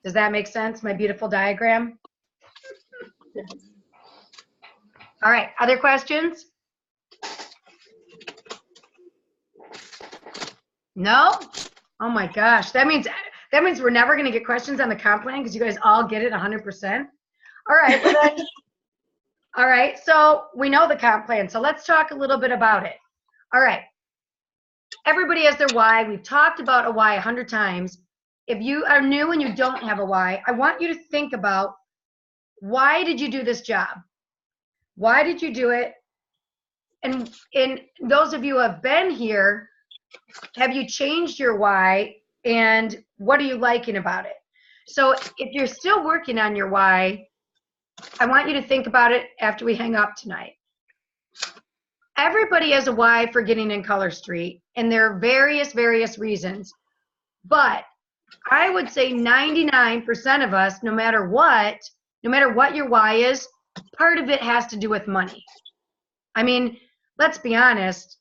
Does that make sense, my beautiful diagram? All right, other questions? No? Oh my gosh, that means we're never going to get questions on the comp plan because you guys all get it 100%. All right, well then, all right, so we know the comp plan, so let's talk a little bit about it. All right, everybody has their why. We've talked about a why 100 times. If you are new and you don't have a why, I want you to think about, why did you do this job? Why did you do it? And those of you who have been here, have you changed your why, and what are you liking about it? So if you're still working on your why, I want you to think about it after we hang up tonight. Everybody has a why for getting in Color Street, and there are various reasons. But I would say 99% of us, no matter what your why is, part of it has to do with money. I mean, let's be honest.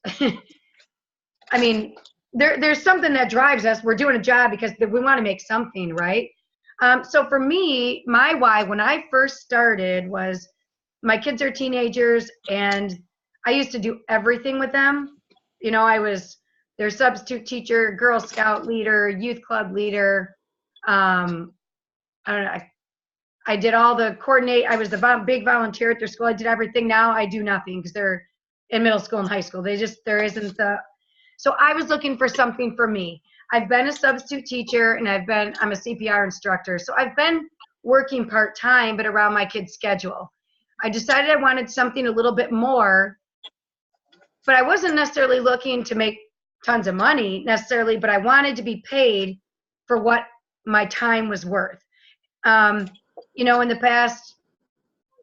I mean, there's something that drives us. We're doing a job because we want to make something, right? So for me, my why when I first started was, my kids are teenagers and I used to do everything with them. You know, I was their substitute teacher, Girl Scout leader, youth club leader. I don't know. I did all the coordinate. I was the big volunteer at their school. I did everything. Now I do nothing because they're in middle school and high school. There isn't the. So I was looking for something for me. I've been a substitute teacher and I'm a CPR instructor. So I've been working part-time, but around my kids' schedule. I decided I wanted something a little bit more, but I wasn't necessarily looking to make tons of money necessarily, but I wanted to be paid for what my time was worth. You know, in the past,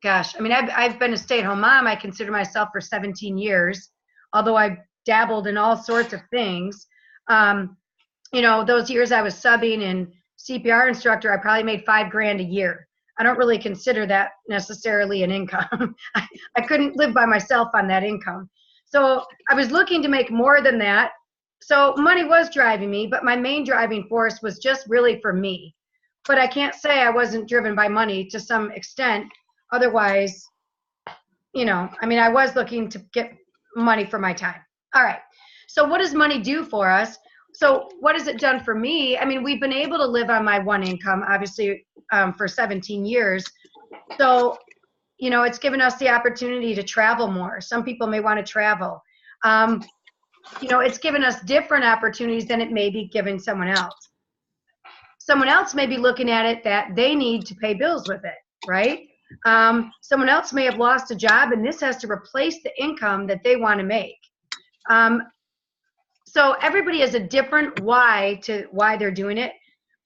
gosh, I mean, I've been a stay-at-home mom. I consider myself for 17 years, although I dabbled in all sorts of things. You know, those years I was subbing and CPR instructor, I probably made $5,000 a year. I don't really consider that necessarily an income. I couldn't live by myself on that income. So I was looking to make more than that. So money was driving me, but my main driving force was just really for me. But I can't say I wasn't driven by money to some extent. Otherwise, you know, I mean, I was looking to get money for my time. All right. So what does money do for us? So what has it done for me? I mean, we've been able to live on my one income, obviously, for 17 years. So, you know, it's given us the opportunity to travel more. Some people may want to travel. You know, it's given us different opportunities than it may be giving someone else. Someone else may be looking at it that they need to pay bills with it, right? Someone else may have lost a job and this has to replace the income that they want to make. So everybody has a different why to why they're doing it,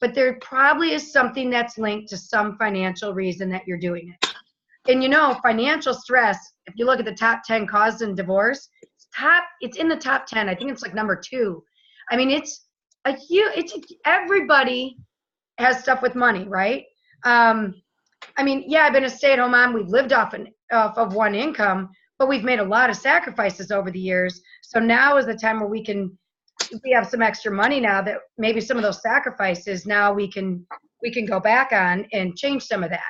but there probably is something that's linked to some financial reason that you're doing it. And you know, financial stress, if you look at the top 10 causes in divorce, it's in the top 10. I think it's like number 2. I mean, it's a huge, everybody has stuff with money, right? I mean, yeah, I've been a stay-at-home mom. We've lived off of one income, but we've made a lot of sacrifices over the years. So now is the time where we have some extra money now that maybe some of those sacrifices now we can go back on and change some of that.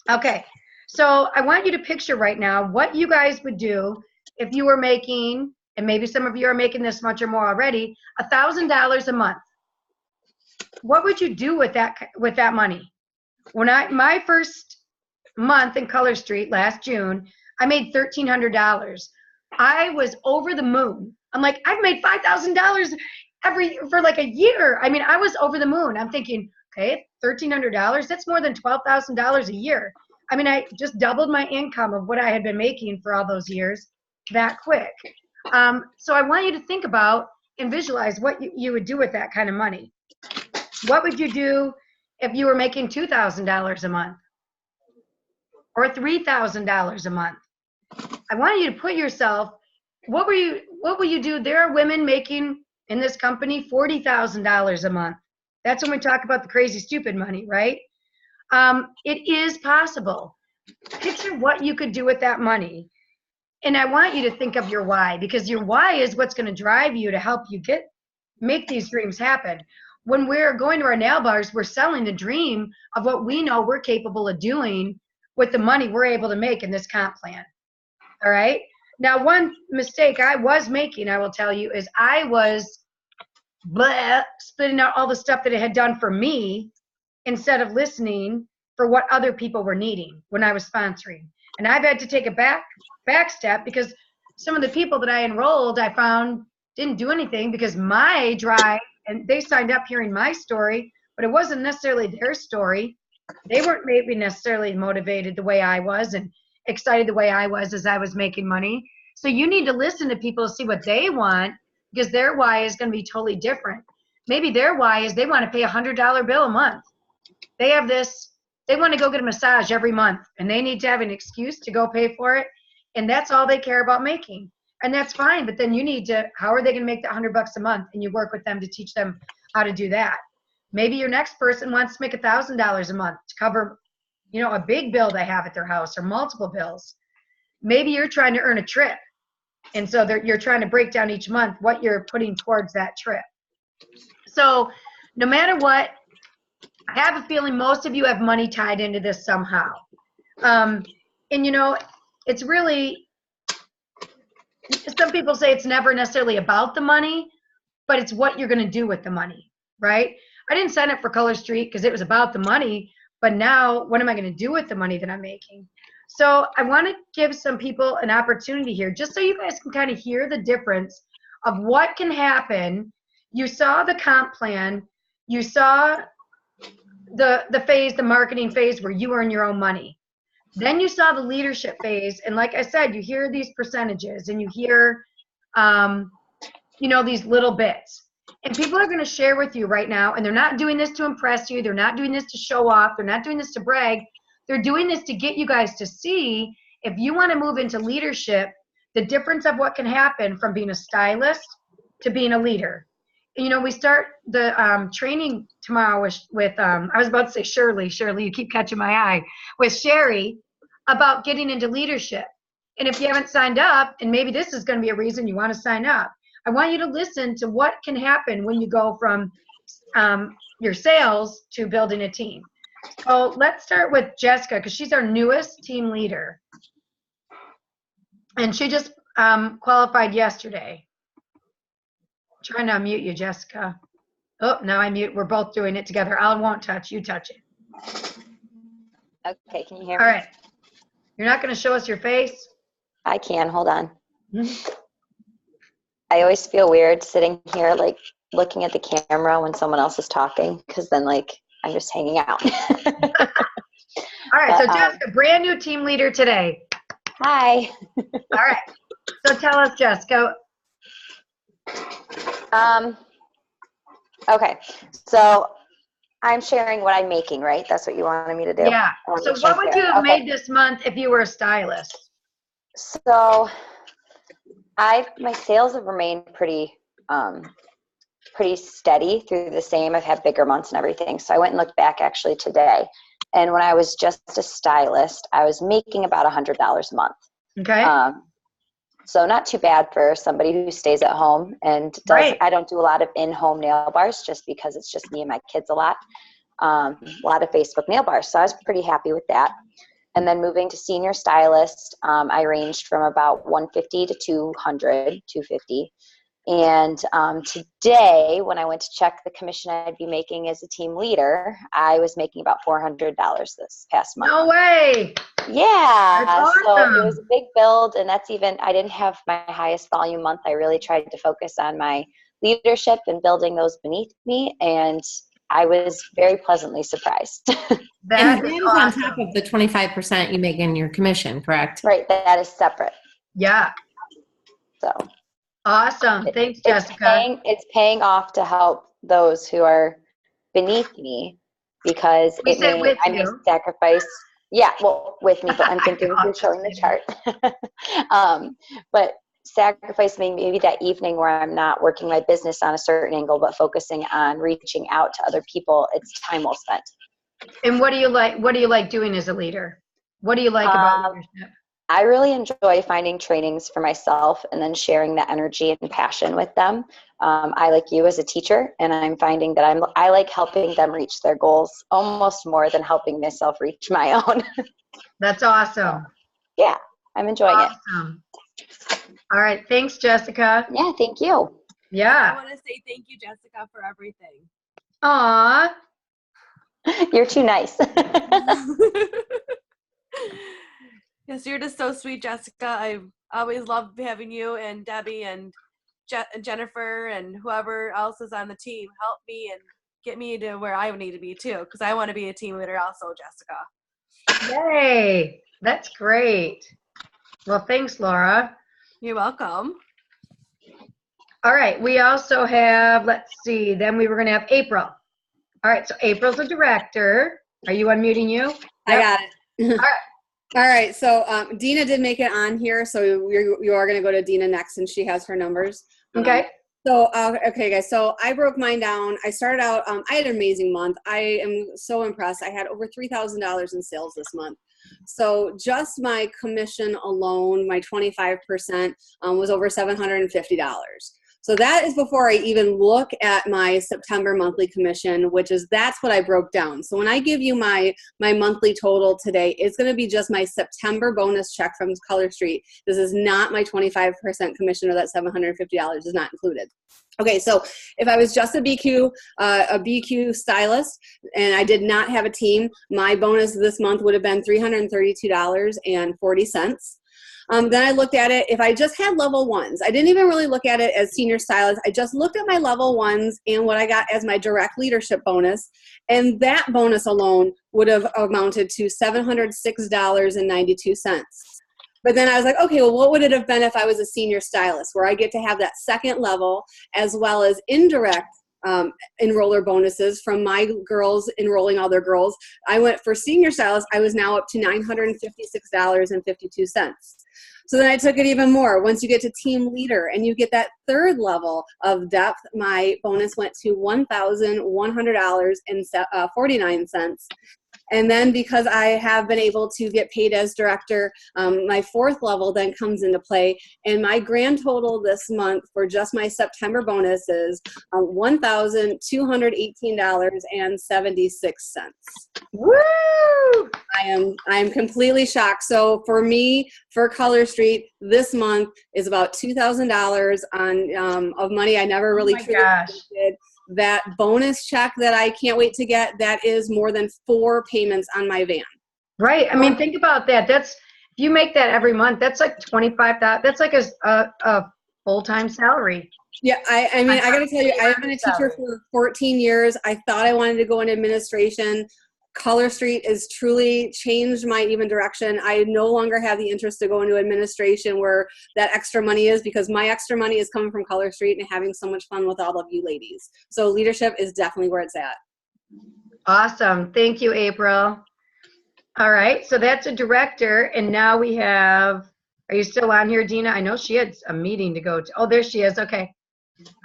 Okay, so I want you to picture right now what you guys would do if you were making, and maybe some of you are making this much or more already, $1,000 a month. What would you do with that money? When my first month in Color Street last June, I made $1,300. I was over the moon. I'm like, I've made $5,000 for like a year. I mean, I was over the moon. I'm thinking, okay, $1,300, that's more than $12,000 a year. I mean, I just doubled my income of what I had been making for all those years that quick. So I want you to think about and visualize what you would do with that kind of money. What would you do if you were making $2,000 a month or $3,000 a month? I want you to put yourself, what will you do? There are women making in this company $40,000 a month. That's when we talk about the crazy, stupid money, right? It is possible. Picture what you could do with that money. And I want you to think of your why, because your why is what's going to drive you to help you make these dreams happen. When we're going to our nail bars, we're selling the dream of what we know we're capable of doing with the money we're able to make in this comp plan. All right. Now, one mistake I was making, I will tell you, is I was spitting out all the stuff that it had done for me instead of listening for what other people were needing when I was sponsoring. And I've had to take a back step because some of the people that I enrolled, I found didn't do anything because my drive, and they signed up hearing my story, but it wasn't necessarily their story. They weren't maybe necessarily motivated the way I was and excited the way I was as I was making money. So you need to listen to people to see what they want, because their why is going to be totally different. Maybe their why is they want to pay a $100 bill a month. They have this, they want to go get a massage every month and they need to have an excuse to go pay for it. And that's all they care about making. And that's fine. But then you need to, how are they going to make that $100 a month? And you work with them to teach them how to do that. Maybe your next person wants to make $1,000 a month to cover, you know, a big bill they have at their house or multiple bills. Maybe you're trying to earn a trip. And so you're trying to break down each month what you're putting towards that trip. So no matter what, I have a feeling most of you have money tied into this somehow. And you know, it's really, some people say it's never necessarily about the money, but it's what you're going to do with the money, right? I didn't sign up for Color Street because it was about the money, but now what am I going to do with the money that I'm making? So I want to give some people an opportunity here, just so you guys can kind of hear the difference of what can happen. You saw the comp plan, you saw the phase, the marketing phase where you earn your own money. Then you saw the leadership phase, and like I said, you hear these percentages and you hear, you know, these little bits. And people are going to share with you right now, and they're not doing this to impress you. They're not doing this to show off. They're not doing this to brag. They're doing this to get you guys to see, if you want to move into leadership, the difference of what can happen from being a stylist to being a leader. You know, we start the training tomorrow with I was about to say Shirley, you keep catching my eye, with Sherry, about getting into leadership. And if you haven't signed up, and maybe this is going to be a reason you want to sign up, I want you to listen to what can happen when you go from your sales to building a team. So let's start with Jessica, because she's our newest team leader. And she just qualified yesterday. Trying to unmute you, Jessica. Oh, now I mute. We're both doing it together. I won't touch. You touch it. Okay, can you hear All me? right. You're not going to show us your face? I can. Hold on. I always feel weird sitting here, like, looking at the camera when someone else is talking, because then, like, I'm just hanging out. All right. So But, Jessica, brand new team leader today. Hi. All right. So tell us, Jessica. Okay, so I'm sharing what I'm making, right? That's what you wanted me to do? Yeah. I wanna So make sure what I'm would clear. you have Okay. made this month if you were a stylist? So my sales have remained pretty steady through the same. I've had bigger months and everything. So I went and looked back actually today. And when I was just a stylist, I was making about $100 a month. Okay. So not too bad for somebody who stays at home and does. Right. I don't do a lot of in-home nail bars just because it's just me and my kids a lot. A lot of Facebook nail bars. So I was pretty happy with that. And then moving to senior stylist, I ranged from about 150 to 200, 250. And today, when I went to check the commission I'd be making as a team leader, I was making about $400 this past month. No way. Yeah. That's So it awesome. was a big build, and that's even, I didn't have my highest volume month. I really tried to focus on my leadership and building those beneath me, and I was very pleasantly surprised. And That that is is on awesome. top of the 25% you make in your commission, correct? Right, that is separate. Yeah. So Awesome. Thanks, Jessica. it's paying off to help those who are beneath me, because We said with I may you. sacrifice. Yeah, well, with me, but I'm thinking know, if you're just showing the kidding. chart. But sacrificing maybe that evening where I'm not working my business on a certain angle, but focusing on reaching out to other people, it's time well spent. And what do you like? What do you like doing as a leader? What do you like about leadership? I really enjoy finding trainings for myself and then sharing that energy and passion with them. I, like you, as a teacher, and I'm finding that I like helping them reach their goals almost more than helping myself reach my own. That's awesome. Yeah, I'm enjoying it. Awesome. All right. Thanks, Jessica. Yeah, thank you. I Yeah. want to say thank you, Jessica, for everything. Aw. You're too nice. Yes, you're just so sweet, Jessica. I've always loved having you and Debbie and Jennifer and whoever else is on the team help me and get me to where I need to be too, because I want to be a team leader also, Jessica. Yay. That's great. Well, thanks, Laura. You're welcome. All right. We also have, let's see, then we were going to have April. All right. So April's a director. Are you unmuting you? I got it. All right. All right, so Dina did make it on here, so you are going to go to Dina next, and she has her numbers. Okay. So, okay, guys, so I broke mine down. I started out, I had an amazing month. I am so impressed. I had over $3,000 in sales this month. So just my commission alone, my 25%, was over $750. So that is before I even look at my September monthly commission, that's what I broke down. So when I give you my monthly total today, it's going to be just my September bonus check from Color Street. This is not my 25% commission, or that $750 is not included. Okay, so if I was just a BQ stylist and I did not have a team, my bonus this month would have been $332.40. Then I looked at it, if I just had level ones, I didn't even really look at it as senior stylist. I just looked at my level ones and what I got as my direct leadership bonus. And that bonus alone would have amounted to $706.92. But then I was like, okay, well, what would it have been if I was a senior stylist, where I get to have that second level as well as indirect enroller bonuses from my girls enrolling all their girls. I went for senior stylist, I was now up to $956.52. So then I took it even more. Once you get to team leader and you get that third level of depth, my bonus went to $1,100.49. And then because I have been able to get paid as director, my 4th level then comes into play. And my grand total this month for just my September bonus is $1,218.76. Woo! I'm completely shocked. So for me, for Color Street, this month is about $2,000 on of money I never really truly did. That bonus check that I can't wait to get, that is more than 4 payments on my van. Right. I mean, think about that. That's, if you make that every month, that's like $25,000. That's like a full-time salary. Yeah, I mean, I got to tell you, I've been a teacher for 14 years. I thought I wanted to go into administration. Color Street has truly changed my even direction. I no longer have the interest to go into administration where that extra money is, because my extra money is coming from Color Street and having so much fun with all of you ladies. So leadership is definitely where it's at. Awesome. Thank you, April. All right. So that's a director. And now we have, are you still on here, Dina? I know she had a meeting to go to. Oh, there she is. Okay.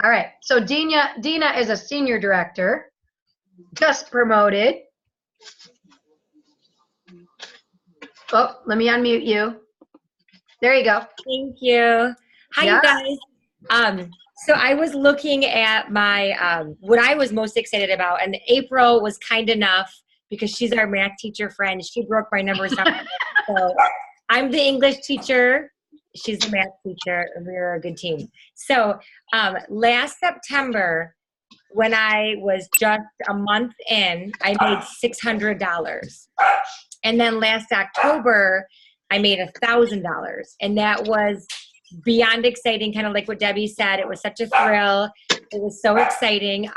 All right. So Dina is a senior director, just promoted. Oh, let me unmute you. There you go. Thank you. Hi, Yeah. you guys. So I was looking at my, what I was most excited about, and April was kind enough, because she's our math teacher friend, she broke my numbers down. So I'm the English teacher, she's the math teacher, and we're a good team. So last September, when I was just a month in, I made $600. And then last October, I made $1,000. And that was beyond exciting, kind of like what Debbie said. It was such a thrill. It was so exciting.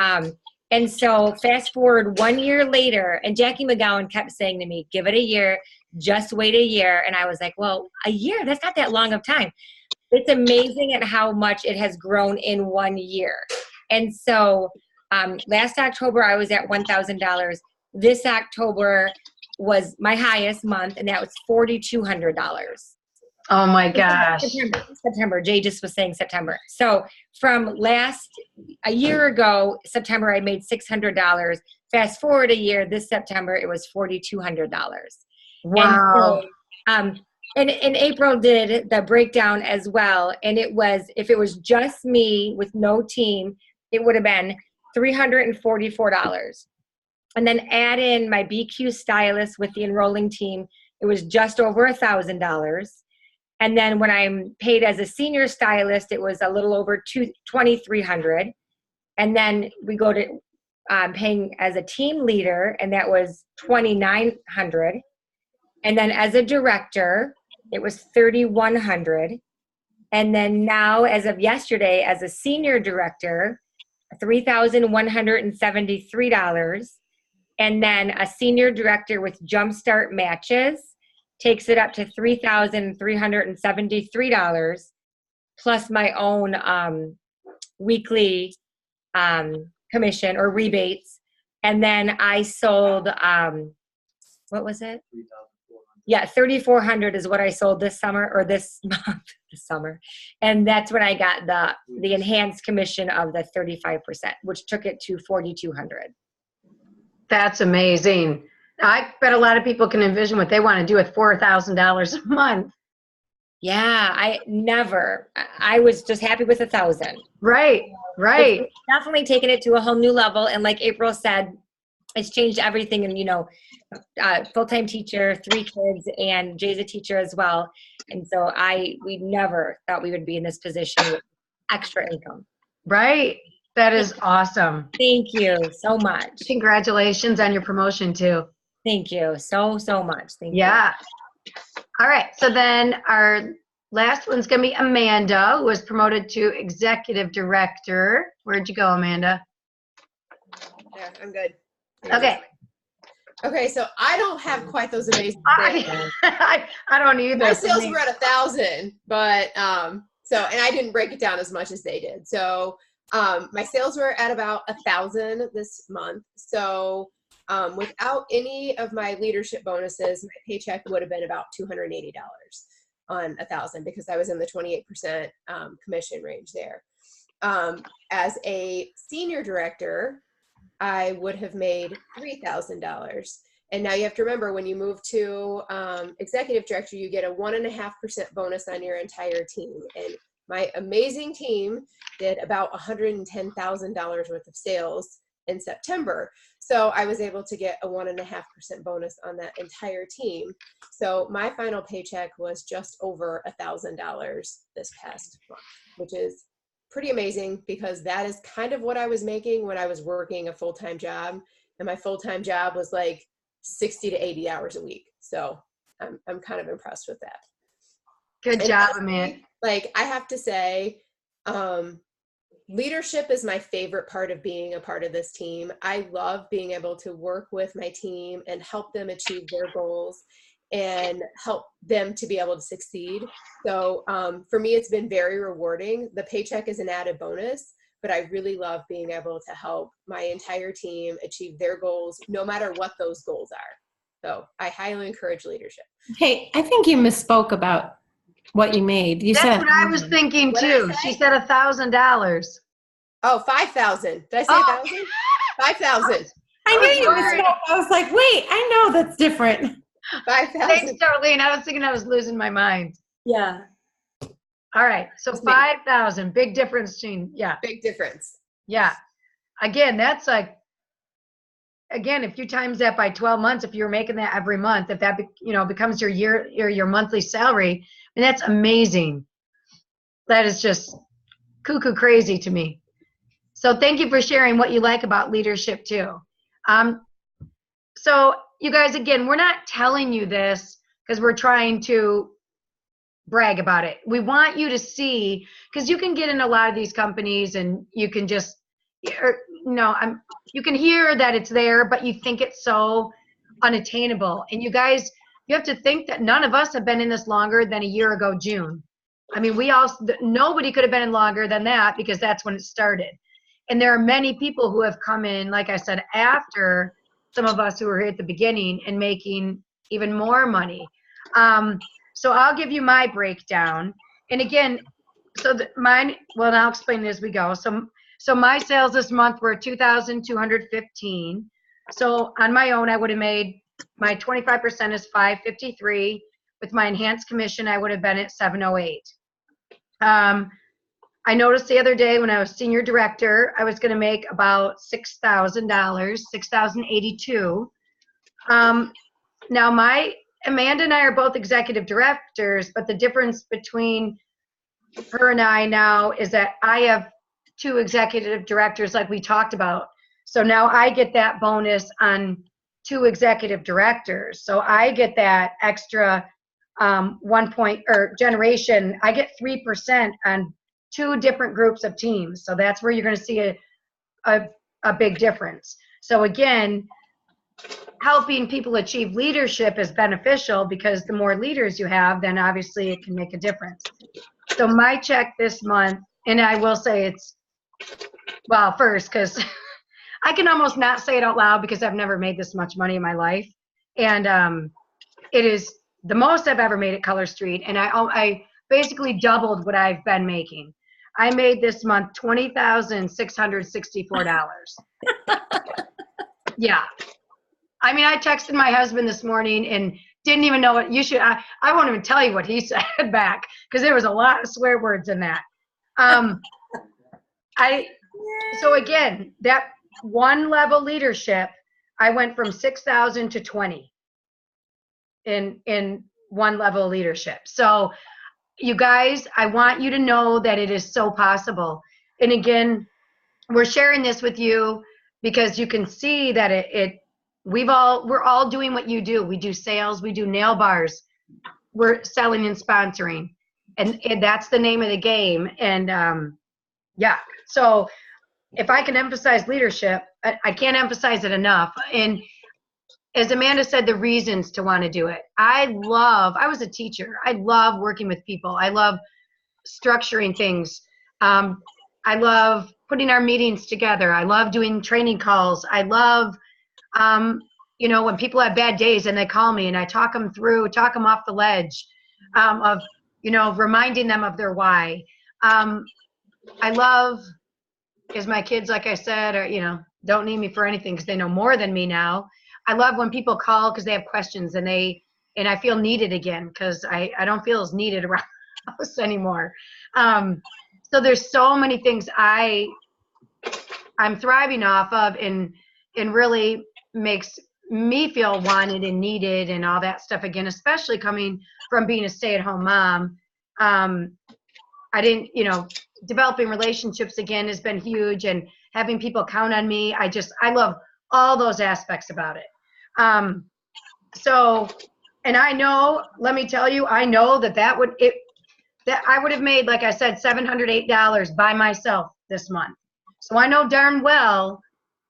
And so fast forward 1 year later, and Jackie McGowan kept saying to me, give it a year, just wait a year. And I was like, well, a year, that's not that long of time. It's amazing at how much it has grown in 1 year. And so last October, I was at $1,000. This October was my highest month, and that was $4,200. Oh my gosh. September. Jay just was saying September. So from a year ago, September, I made $600. Fast forward a year, this September, it was $4,200. Wow. And April did the breakdown as well. And it was, if it was just me with no team, it would have been $344. And then add in my BQ stylist with the enrolling team, it was just over $1,000. And then when I'm paid as a senior stylist, it was a little over $2,300. And then we go to paying as a team leader, and that was $2,900. And then as a director, it was $3,100. And then now, as of yesterday, as a senior director, $3,173. And then a senior director with Jumpstart matches takes it up to $3,373, plus my own weekly commission or rebates. And then I sold, what was it? Yeah, $3,400 is what I sold this summer, or this month, this summer. And that's when I got the enhanced commission of the 35%, which took it to $4,200. That's amazing. I bet a lot of people can envision what they want to do with $4,000 a month. Yeah, I was just happy with 1,000. Right, right. It's definitely taken it to a whole new level. And like April said, it's changed everything. And, full-time teacher, 3 kids, and Jay's a teacher as well. And so we never thought we would be in this position with extra income. Right. That is awesome. Thank you so much. Congratulations on your promotion too. Thank you so much. Thank you. Yeah. All right. So then our last one's going to be Amanda, who was promoted to executive director. Where'd you go, Amanda? Yeah, I'm good. Okay. Okay, so I don't have quite those amazing sales. I don't either. My sales were at 1,000, but and I didn't break it down as much as they did. So my sales were at about 1,000 this month. So without any of my leadership bonuses, my paycheck would have been about $280 on 1,000, because I was in the 28% commission range there. As a senior director, I would have made $3,000. And now you have to remember, when you move to executive director, you get a 1.5% bonus on your entire team. And my amazing team did about $110,000 worth of sales in September. So I was able to get a 1.5% bonus on that entire team. So my final paycheck was just over $1,000 this past month, which is pretty amazing, because that is kind of what I was making when I was working a full-time job. And my full-time job was like 60 to 80 hours a week. So I'm kind of impressed with that. Good job, man. Like, I have to say, leadership is my favorite part of being a part of this team. I love being able to work with my team and help them achieve their goals and help them to be able to succeed. So for me, it's been very rewarding. The paycheck is an added bonus, but I really love being able to help my entire team achieve their goals, no matter what those goals are. So I highly encourage leadership. Hey, I think you misspoke about what you made. You That's said what I was thinking What did I too. say? She said $1,000. Oh, 5,000. Did I say Oh. 1,000? 5,000. I knew you sorry. misspoke. I was like, wait, I know that's different. 5,000. Thanks, Darlene. I was thinking I was losing my mind. Yeah. All right. So That's me. 5,000, big difference between, yeah. Big difference. Yeah. Again, that's like, again, if you times that by 12 months, if you're making that every month, if that, becomes your year, your monthly salary, and that's amazing. That is just cuckoo crazy to me. So thank you for sharing what you like about leadership too. So you guys, again, we're not telling you this because we're trying to brag about it. We want you to see, because you can get in a lot of these companies and you can just, you can hear that it's there, but you think it's so unattainable. And you guys, you have to think that none of us have been in this longer than a year ago, June. I mean, nobody could have been in longer than that, because that's when it started. And there are many people who have come in, like I said, after some of us who were here at the beginning and making even more money. So I'll give you my breakdown. And again, mine, well, I'll explain it as we go. So my sales this month were 2,215. So on my own, I would have made, my 25% is 553. With my enhanced commission, I would have been at 708. I noticed the other day when I was senior director, I was going to make about $6,000, $6,082. Now Amanda and I are both executive directors, but the difference between her and I now is that I have 2 executive directors, like we talked about. So now I get that bonus on 2 executive directors. So I get that extra generation. I get 3% on 2 different groups of teams. So that's where you're going to see a big difference. So again, helping people achieve leadership is beneficial, because the more leaders you have, then obviously it can make a difference. So my check this month, and I will say it's, well, first, because I can almost not say it out loud because I've never made this much money in my life. And it is the most I've ever made at Color Street. And I basically doubled what I've been making. I made this month $20,664. Yeah. I mean, I texted my husband this morning and didn't even know what you should, I won't even tell you what he said back, because there was a lot of swear words in that. So again, that one level leadership, I went from 6,000 to 20 in one level leadership. So you guys, I want you to know that it is so possible. And again, we're sharing this with you because you can see that we're all doing what you do. We do sales, we do nail bars, we're selling and sponsoring, and that's the name of the game. And yeah, so if I can emphasize leadership, I can't emphasize it enough. And as Amanda said, the reasons to want to do it. I was a teacher. I love working with people. I love structuring things. I love putting our meetings together. I love doing training calls. I love, when people have bad days and they call me and I talk them off the ledge of, reminding them of their why. I love, as my kids, like I said, don't need me for anything because they know more than me now. I love when people call because they have questions and I feel needed again because I don't feel as needed around the house anymore. So there's so many things I'm thriving off of and really makes me feel wanted and needed and all that stuff again, especially coming from being a stay-at-home mom. I didn't, developing relationships again has been huge, and having people count on me. I love all those aspects about it. So, and I know, let me tell you, I know that I would have made, like I said, $708 by myself this month. So I know darn well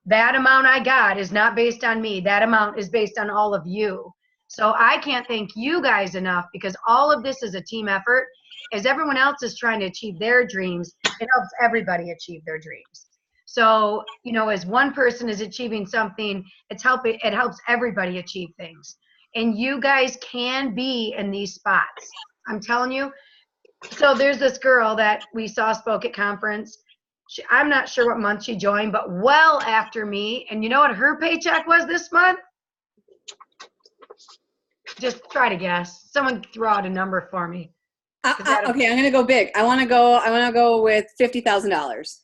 that amount I got is not based on me. That amount is based on all of you. So I can't thank you guys enough, because all of this is a team effort. As everyone else is trying to achieve their dreams, it helps everybody achieve their dreams. So, as one person is achieving something, it helps everybody achieve things. And you guys can be in these spots. I'm telling you. So there's this girl that we saw spoke at conference. I'm not sure what month she joined, but well after me. And you know what her paycheck was this month? Just try to guess. Someone throw out a number for me. Okay, I'm gonna go big. I want to go with $50,000.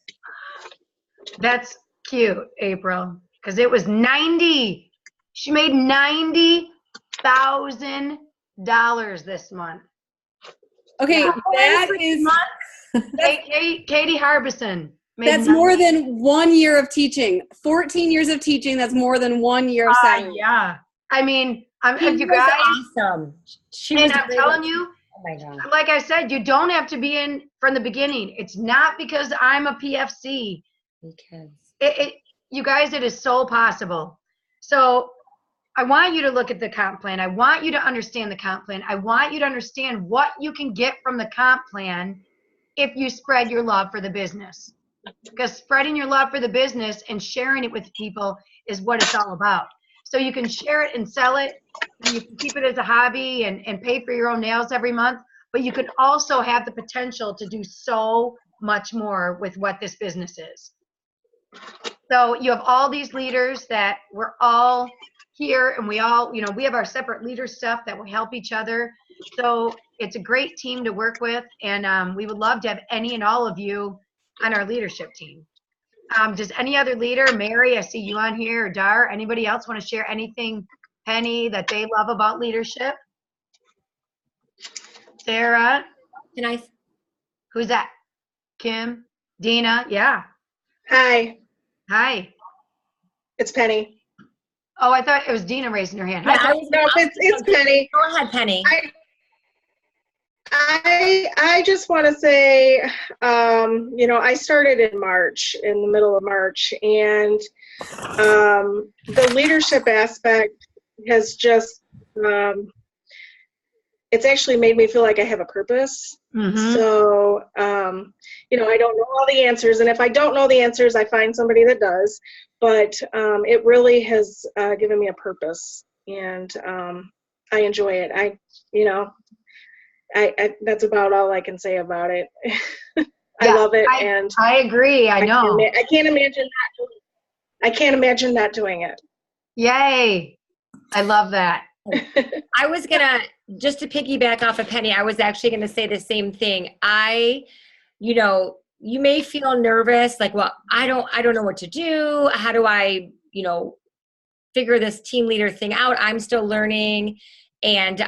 That's cute, April, because it was 90. She made $90,000 this month. Okay, Yeah. that is Katie Harbison. That's more than 1 year of teaching. 14 years of teaching. That's more than 1 year of salary. Yeah. I mean, you was guys. awesome. And I'm telling you, oh my God. like I said, you don't have to be in from the beginning. It's not because I'm a PFC. Because You guys, it is so possible. So I want you to look at the comp plan. I want you to understand the comp plan. I want you to understand what you can get from the comp plan if you spread your love for the business. Because spreading your love for the business and sharing it with people is what it's all about. So you can share it and sell it, and you can keep it as a hobby and pay for your own nails every month, but you can also have the potential to do so much more with what this business is. So you have all these leaders that we're all here, and we all, we have our separate leader stuff that will help each other. So it's a great team to work with, and we would love to have any and all of you on our leadership team. Does any other leader, Mary, I see you on here, or Dar, anybody else want to share anything, Penny, that they love about leadership? Sarah? Can I? Who's that? Kim? Dina? Yeah. Hi, Hi. it's Penny. Oh, I thought it was Dina raising her hand. Yeah, Hi, No, it's Penny. Go ahead, Penny. I just want to say, I started in March, in the middle of March, and the leadership aspect has just, it's actually made me feel like I have a purpose. Mhm. So, I don't know all the answers, and if I don't know the answers, I find somebody that does, but it really has given me a purpose, and I enjoy it. I that's about all I can say about it. I love it, and I agree. I know. I can't imagine not doing it. Yay. I love that. I was gonna, just to piggyback off of Penny, I was actually gonna say the same thing. You may feel nervous, like, well, I don't know what to do. How do I, figure this team leader thing out? I'm still learning. And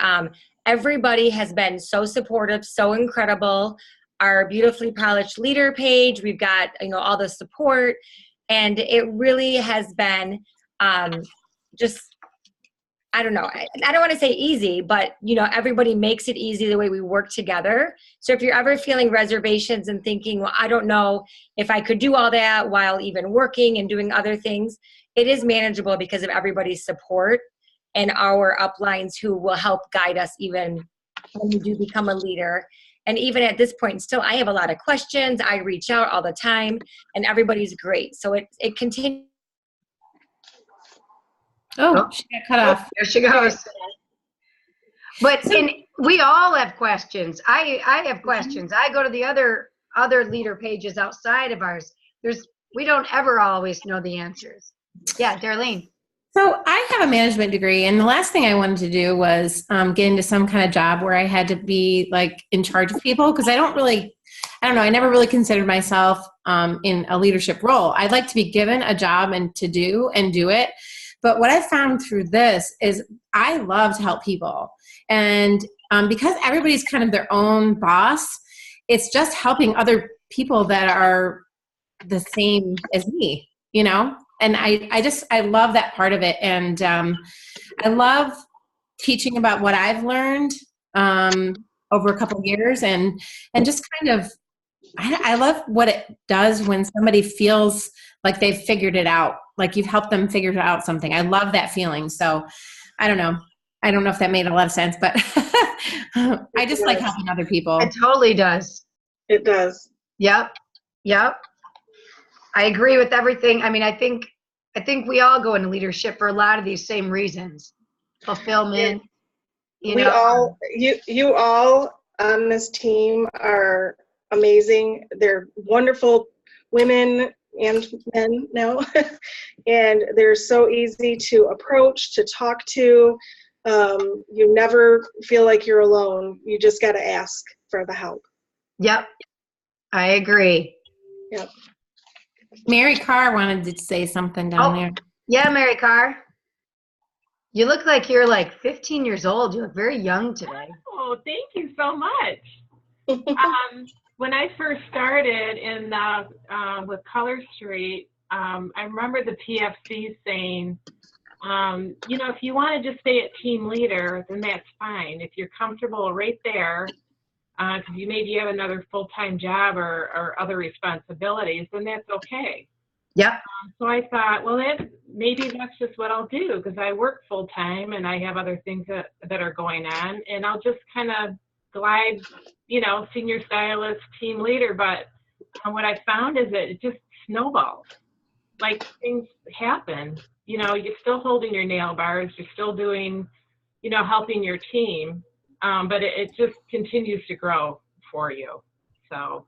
everybody has been so supportive, so incredible. Our Beautifully Polished Leader page, we've got, all the support. And it really has been just, I don't know. I don't want to say easy, but everybody makes it easy the way we work together. So if you're ever feeling reservations and thinking, well, I don't know if I could do all that while even working and doing other things, it is manageable because of everybody's support and our uplines who will help guide us even when you do become a leader. And even at this point, still, I have a lot of questions. I reach out all the time, and everybody's great. So it continues. Oh, she got cut off. There she goes. But we all have questions. I have questions. I go to the other leader pages outside of ours. We don't ever always know the answers. Yeah, Darlene. So I have a management degree, and the last thing I wanted to do was get into some kind of job where I had to be like in charge of people, because I don't know, I never really considered myself in a leadership role. I'd like to be given a job and to do it. But what I found through this is I love to help people. And because everybody's kind of their own boss, it's just helping other people that are the same as me, you know? And I love that part of it. And I love teaching about what I've learned over a couple of years, and just kind of, I love what it does when somebody feels like they've figured it out, like you've helped them figure out something. I love that feeling. So I don't know if that made a lot of sense, but I just like helping other people. It totally does. It does. Yep. I agree with everything. I mean, I think we all go into leadership for a lot of these same reasons. Fulfillment. You all on this team are amazing. They're wonderful women and men now. And they're so easy to approach, to talk to. You never feel like you're alone. You just got to ask for the help. Yep. I agree. Yep. Mary Carr wanted to say something down there. Yeah, Mary Carr. You look like you're like 15 years old. You look very young today. Oh, thank you so much. When I first started in with Color Street, I remember the PFC saying, if you want to just stay at team leader, then that's fine. If you're comfortable right there, because maybe you have another full-time job or other responsibilities, then that's okay. Yep. So I thought, well, maybe that's just what I'll do, because I work full-time and I have other things that are going on, and I'll just kind of glide, senior stylist, team leader. But what I found is that it just snowballs. Like, things happen. You're still holding your nail bars, you're still doing, helping your team. But it just continues to grow for you. So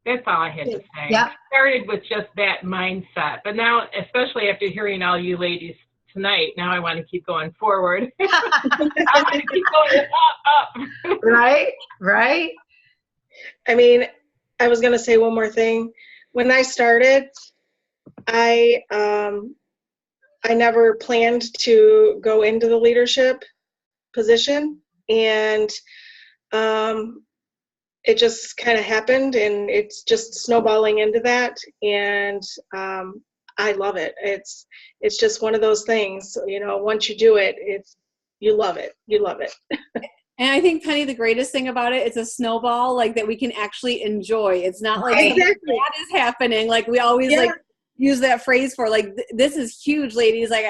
that's all I had to say. Yep. I started with just that mindset. But now, especially after hearing all you ladies tonight, now I want to keep going forward. I want to keep going up. Right. I mean, I was going to say one more thing. When I started, I never planned to go into the leadership position. And it just kind of happened, and it's just snowballing into that. And I love it. It's just one of those things, once you do it, you love it. You love it. And I think, Penny, the greatest thing about it, it's a snowball, like, that we can actually enjoy. It's not like something bad is happening. Like, we always use that phrase for, like, this is huge, ladies. Like,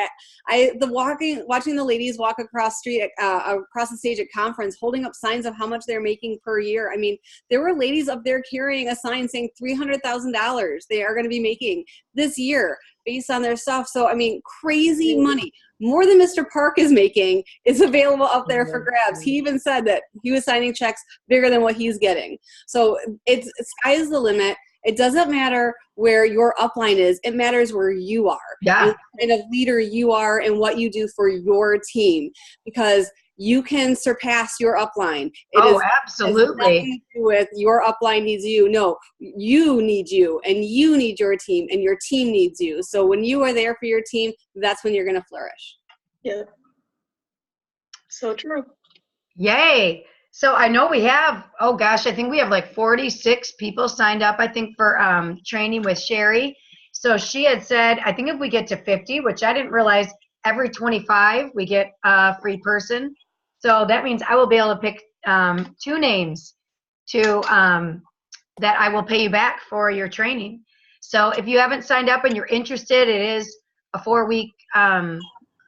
watching the ladies walk across the stage at conference, holding up signs of how much they're making per year. I mean, there were ladies up there carrying a sign saying $300,000 they are going to be making this year based on their stuff. So, I mean, crazy money. More than Mr. Park is making is available up there for grabs. He even said that he was signing checks bigger than what he's getting. So sky is the limit. It doesn't matter where your upline is. It matters where you are. Yeah. What kind of leader you are and what you do for your team, because you can surpass your upline. Absolutely. It has nothing to do with your upline needs you. No, you need you, and you need your team, and your team needs you. So when you are there for your team, that's when you're going to flourish. Yeah. So true. Yay. So I know we have, I think we have like 46 people signed up, I think, for training with Sherry. So she had said, I think if we get to 50, which I didn't realize, every 25 we get a free person. So that means I will be able to pick 2 names that I will pay you back for your training. So if you haven't signed up and you're interested, it is a 4-week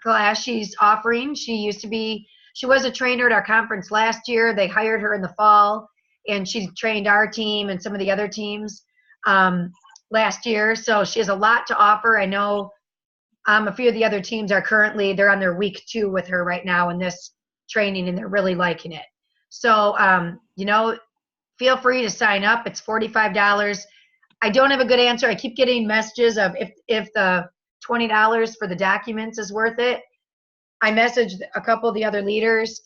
class she's offering. She was a trainer at our conference last year. They hired her in the fall, and she trained our team and some of the other teams last year. So she has a lot to offer. I know a few of the other teams they're on their week 2 with her right now in this training, and they're really liking it. So, feel free to sign up. It's $45. I don't have a good answer. I keep getting messages of if the $20 for the documents is worth it. I messaged a couple of the other leaders,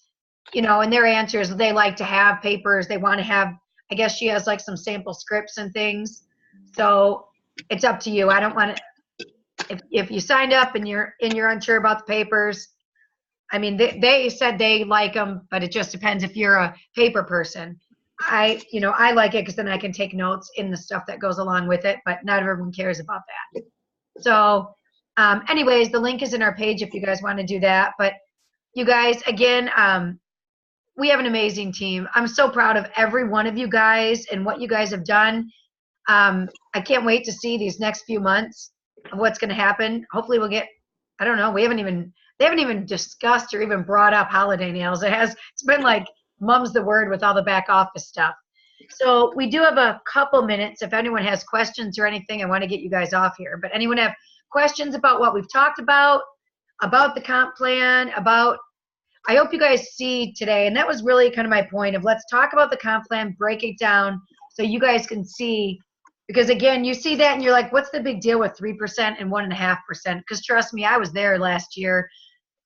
and their answer is they like to have papers. They want to have, I guess she has like some sample scripts and things. So it's up to you. I don't want to, if you signed up and you're unsure about the papers, I mean, they said they like them, but it just depends if you're a paper person. I like it because then I can take notes in the stuff that goes along with it, but not everyone cares about that. So anyways, the link is in our page if you guys want to do that. But you guys, again, we have an amazing team. I'm so proud of every one of you guys and what you guys have done. I can't wait to see these next few months of what's going to happen. Hopefully we'll get, I don't know, they haven't even discussed or even brought up holiday nails. It's been like mum's the word with all the back office stuff. So we do have a couple minutes. If anyone has questions or anything, I want to get you guys off here. But anyone have questions about what we've talked about the comp plan, I hope you guys see today, and that was really kind of my point of let's talk about the comp plan, break it down so you guys can see, because again, you see that and you're like, what's the big deal with 3% and 1.5%? Because trust me, I was there last year.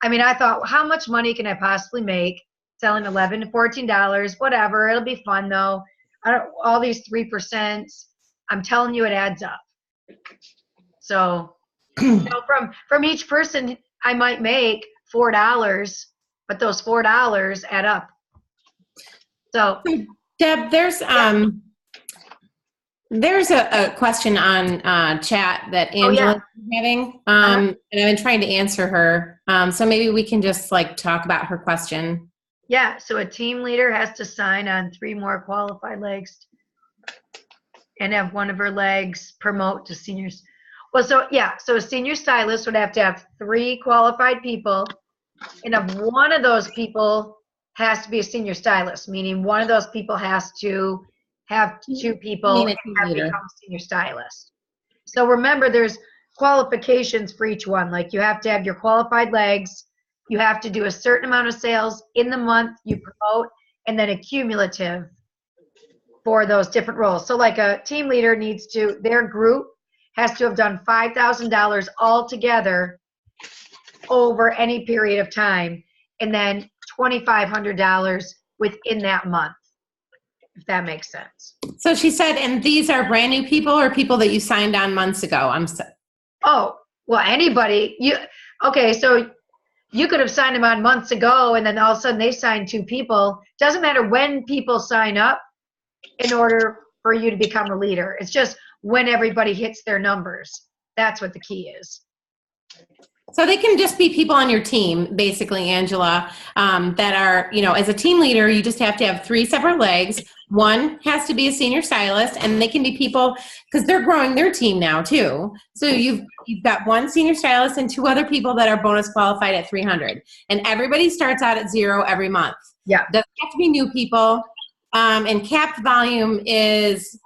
I mean, I thought, how much money can I possibly make selling $11 to $14? Whatever, it'll be fun though. All these 3%, I'm telling you, it adds up. So, from each person, I might make $4, but those $4 add up. So, Deb, there's a question on chat that Angela is having, and I've been trying to answer her. So maybe we can just talk about her question. Yeah, so a team leader has to sign on 3 more qualified legs and have one of her legs promote to seniors. Well, so a senior stylist would have to have 3 qualified people, and if one of those people has to be a senior stylist, meaning one of those people has to have 2 people and have become senior stylist. So remember, there's qualifications for each one. Like you have to have your qualified legs, you have to do a certain amount of sales in the month you promote, and then a cumulative for those different roles. So like a team leader needs to, their group has to have done $5,000 altogether over any period of time, and then $2,500 within that month, if that makes sense. So she said, and these are brand new people or people that you signed on months ago? Oh, well, anybody. So you could have signed them on months ago, and then all of a sudden they signed 2 people. Doesn't matter when people sign up in order for you to become a leader. It's just when everybody hits their numbers. That's what the key is. So they can just be people on your team, basically, Angela, that are, as a team leader, you just have to have 3 separate legs. One has to be a senior stylist, and they can be people, because they're growing their team now too. So you've got 1 senior stylist and 2 other people that are bonus qualified at 300. And everybody starts out at 0 every month. Yeah. Doesn't have to be new people. And capped volume is,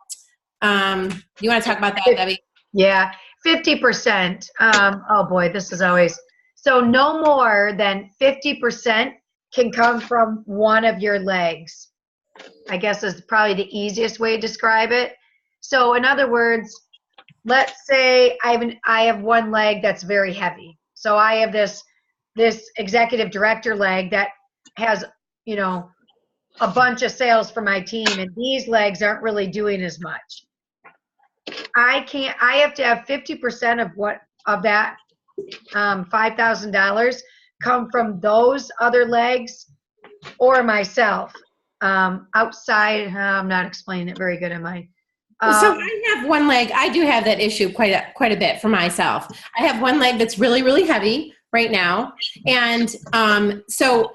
you want to talk about that, Debbie? Yeah. 50%. Oh boy, this is always, so no more than 50% can come from one of your legs, I guess is probably the easiest way to describe it. So in other words, let's say I have 1 leg that's very heavy. So I have this executive director leg that has, a bunch of sales for my team, and these legs aren't really doing as much. I have to have 50% of that $5,000 come from those other legs or myself. Outside, I'm not explaining it very good, am I? So I have 1 leg. I do have that issue quite a bit for myself. I have 1 leg that's really, really heavy right now. And so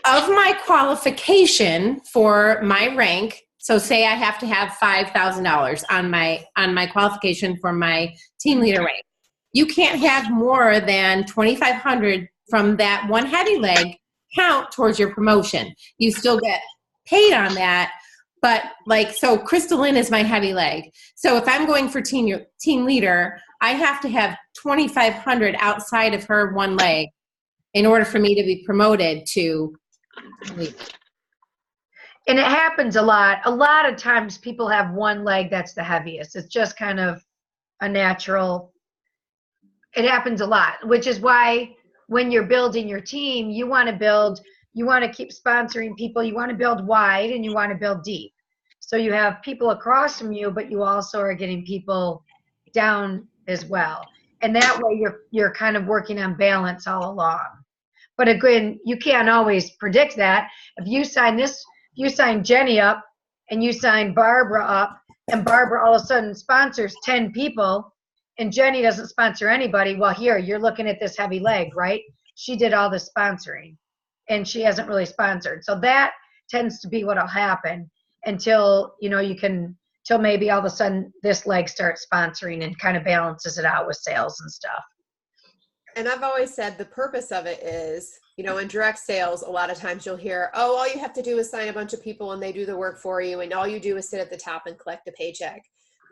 of my qualification for my rank, so say I have to have $5,000 on my qualification for my team leader rank. You can't have more than $2,500 from that 1 heavy leg count towards your promotion. You still get paid on that, but so Crystalline is my heavy leg. So if I'm going for team leader, I have to have $2,500 outside of her 1 leg in order for me to be promoted to leader. And it happens a lot. A lot of times people have 1 leg that's the heaviest. It's just kind of a natural. It happens a lot, which is why when you're building your team, you want to keep sponsoring people. You want to build wide and you want to build deep. So you have people across from you, but you also are getting people down as well. And that way you're kind of working on balance all along. But again, you can't always predict that. If you sign Jenny up and you sign Barbara up, and Barbara all of a sudden sponsors 10 people and Jenny doesn't sponsor anybody, well, here, you're looking at this heavy leg, right? She did all the sponsoring and she hasn't really sponsored. So that tends to be what'll happen until, till maybe all of a sudden this leg starts sponsoring and kind of balances it out with sales and stuff. And I've always said the purpose of it is, in direct sales, a lot of times you'll hear, oh, all you have to do is sign a bunch of people and they do the work for you. And all you do is sit at the top and collect a paycheck.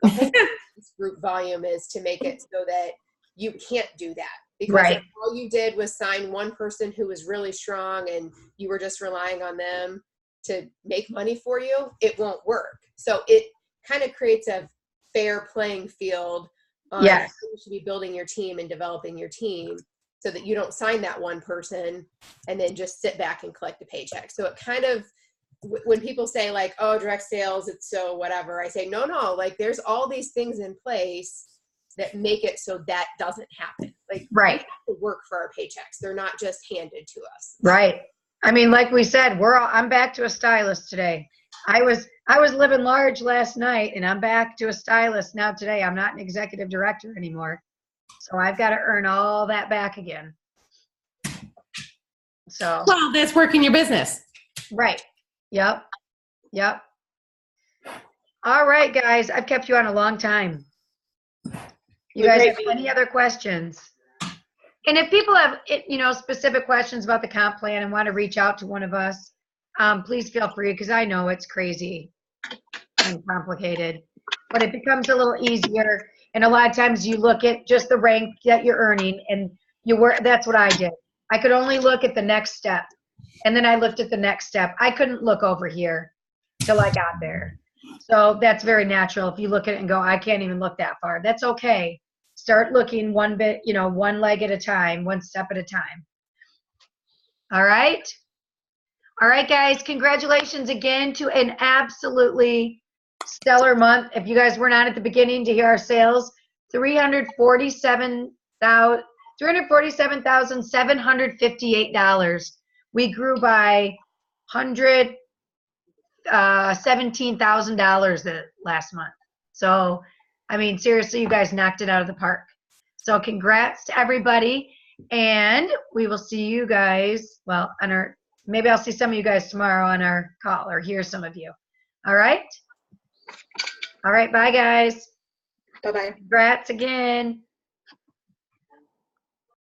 The whole this group volume is to make it so that you can't do that. Because right. if all you did was sign one person who was really strong and you were just relying on them to make money for you, it won't work. So it kind of creates a fair playing field on how you should be building your team and developing your team so that you don't sign that one person and then just sit back and collect a paycheck. So it kind of, when people say like, oh, direct sales, it's so whatever, I say, no, like there's all these things in place that make it so that doesn't happen. Like right. we have to work for our paychecks. They're not just handed to us. Right. I mean, like we said, I'm back to a stylist today. I was living large last night and I'm back to a stylist now today. I'm not an executive director anymore. So I've got to earn all that back again. So. Well, that's working your business. Right. Yep. All right, guys. I've kept you on a long time. You guys have any other questions? And if people have, specific questions about the comp plan and want to reach out to one of us, please feel free, because I know it's crazy and complicated, but it becomes a little easier. And a lot of times you look at just the rank that you're earning and that's what I did. I could only look at the next step. And then I looked at the next step. I couldn't look over here till I got there. So that's very natural. If you look at it and go, I can't even look that far. That's okay. Start looking one bit, one leg at a time, one step at a time. All right. All right, guys. Congratulations again to an absolutely stellar month. If you guys were not at the beginning to hear our sales, $347,758. We grew by $117,000 the last month. So, I mean, seriously, you guys knocked it out of the park. So congrats to everybody. And we will see you guys, maybe I'll see some of you guys tomorrow on our call or hear some of you. All right? All right, bye, guys. Bye-bye. Congrats again.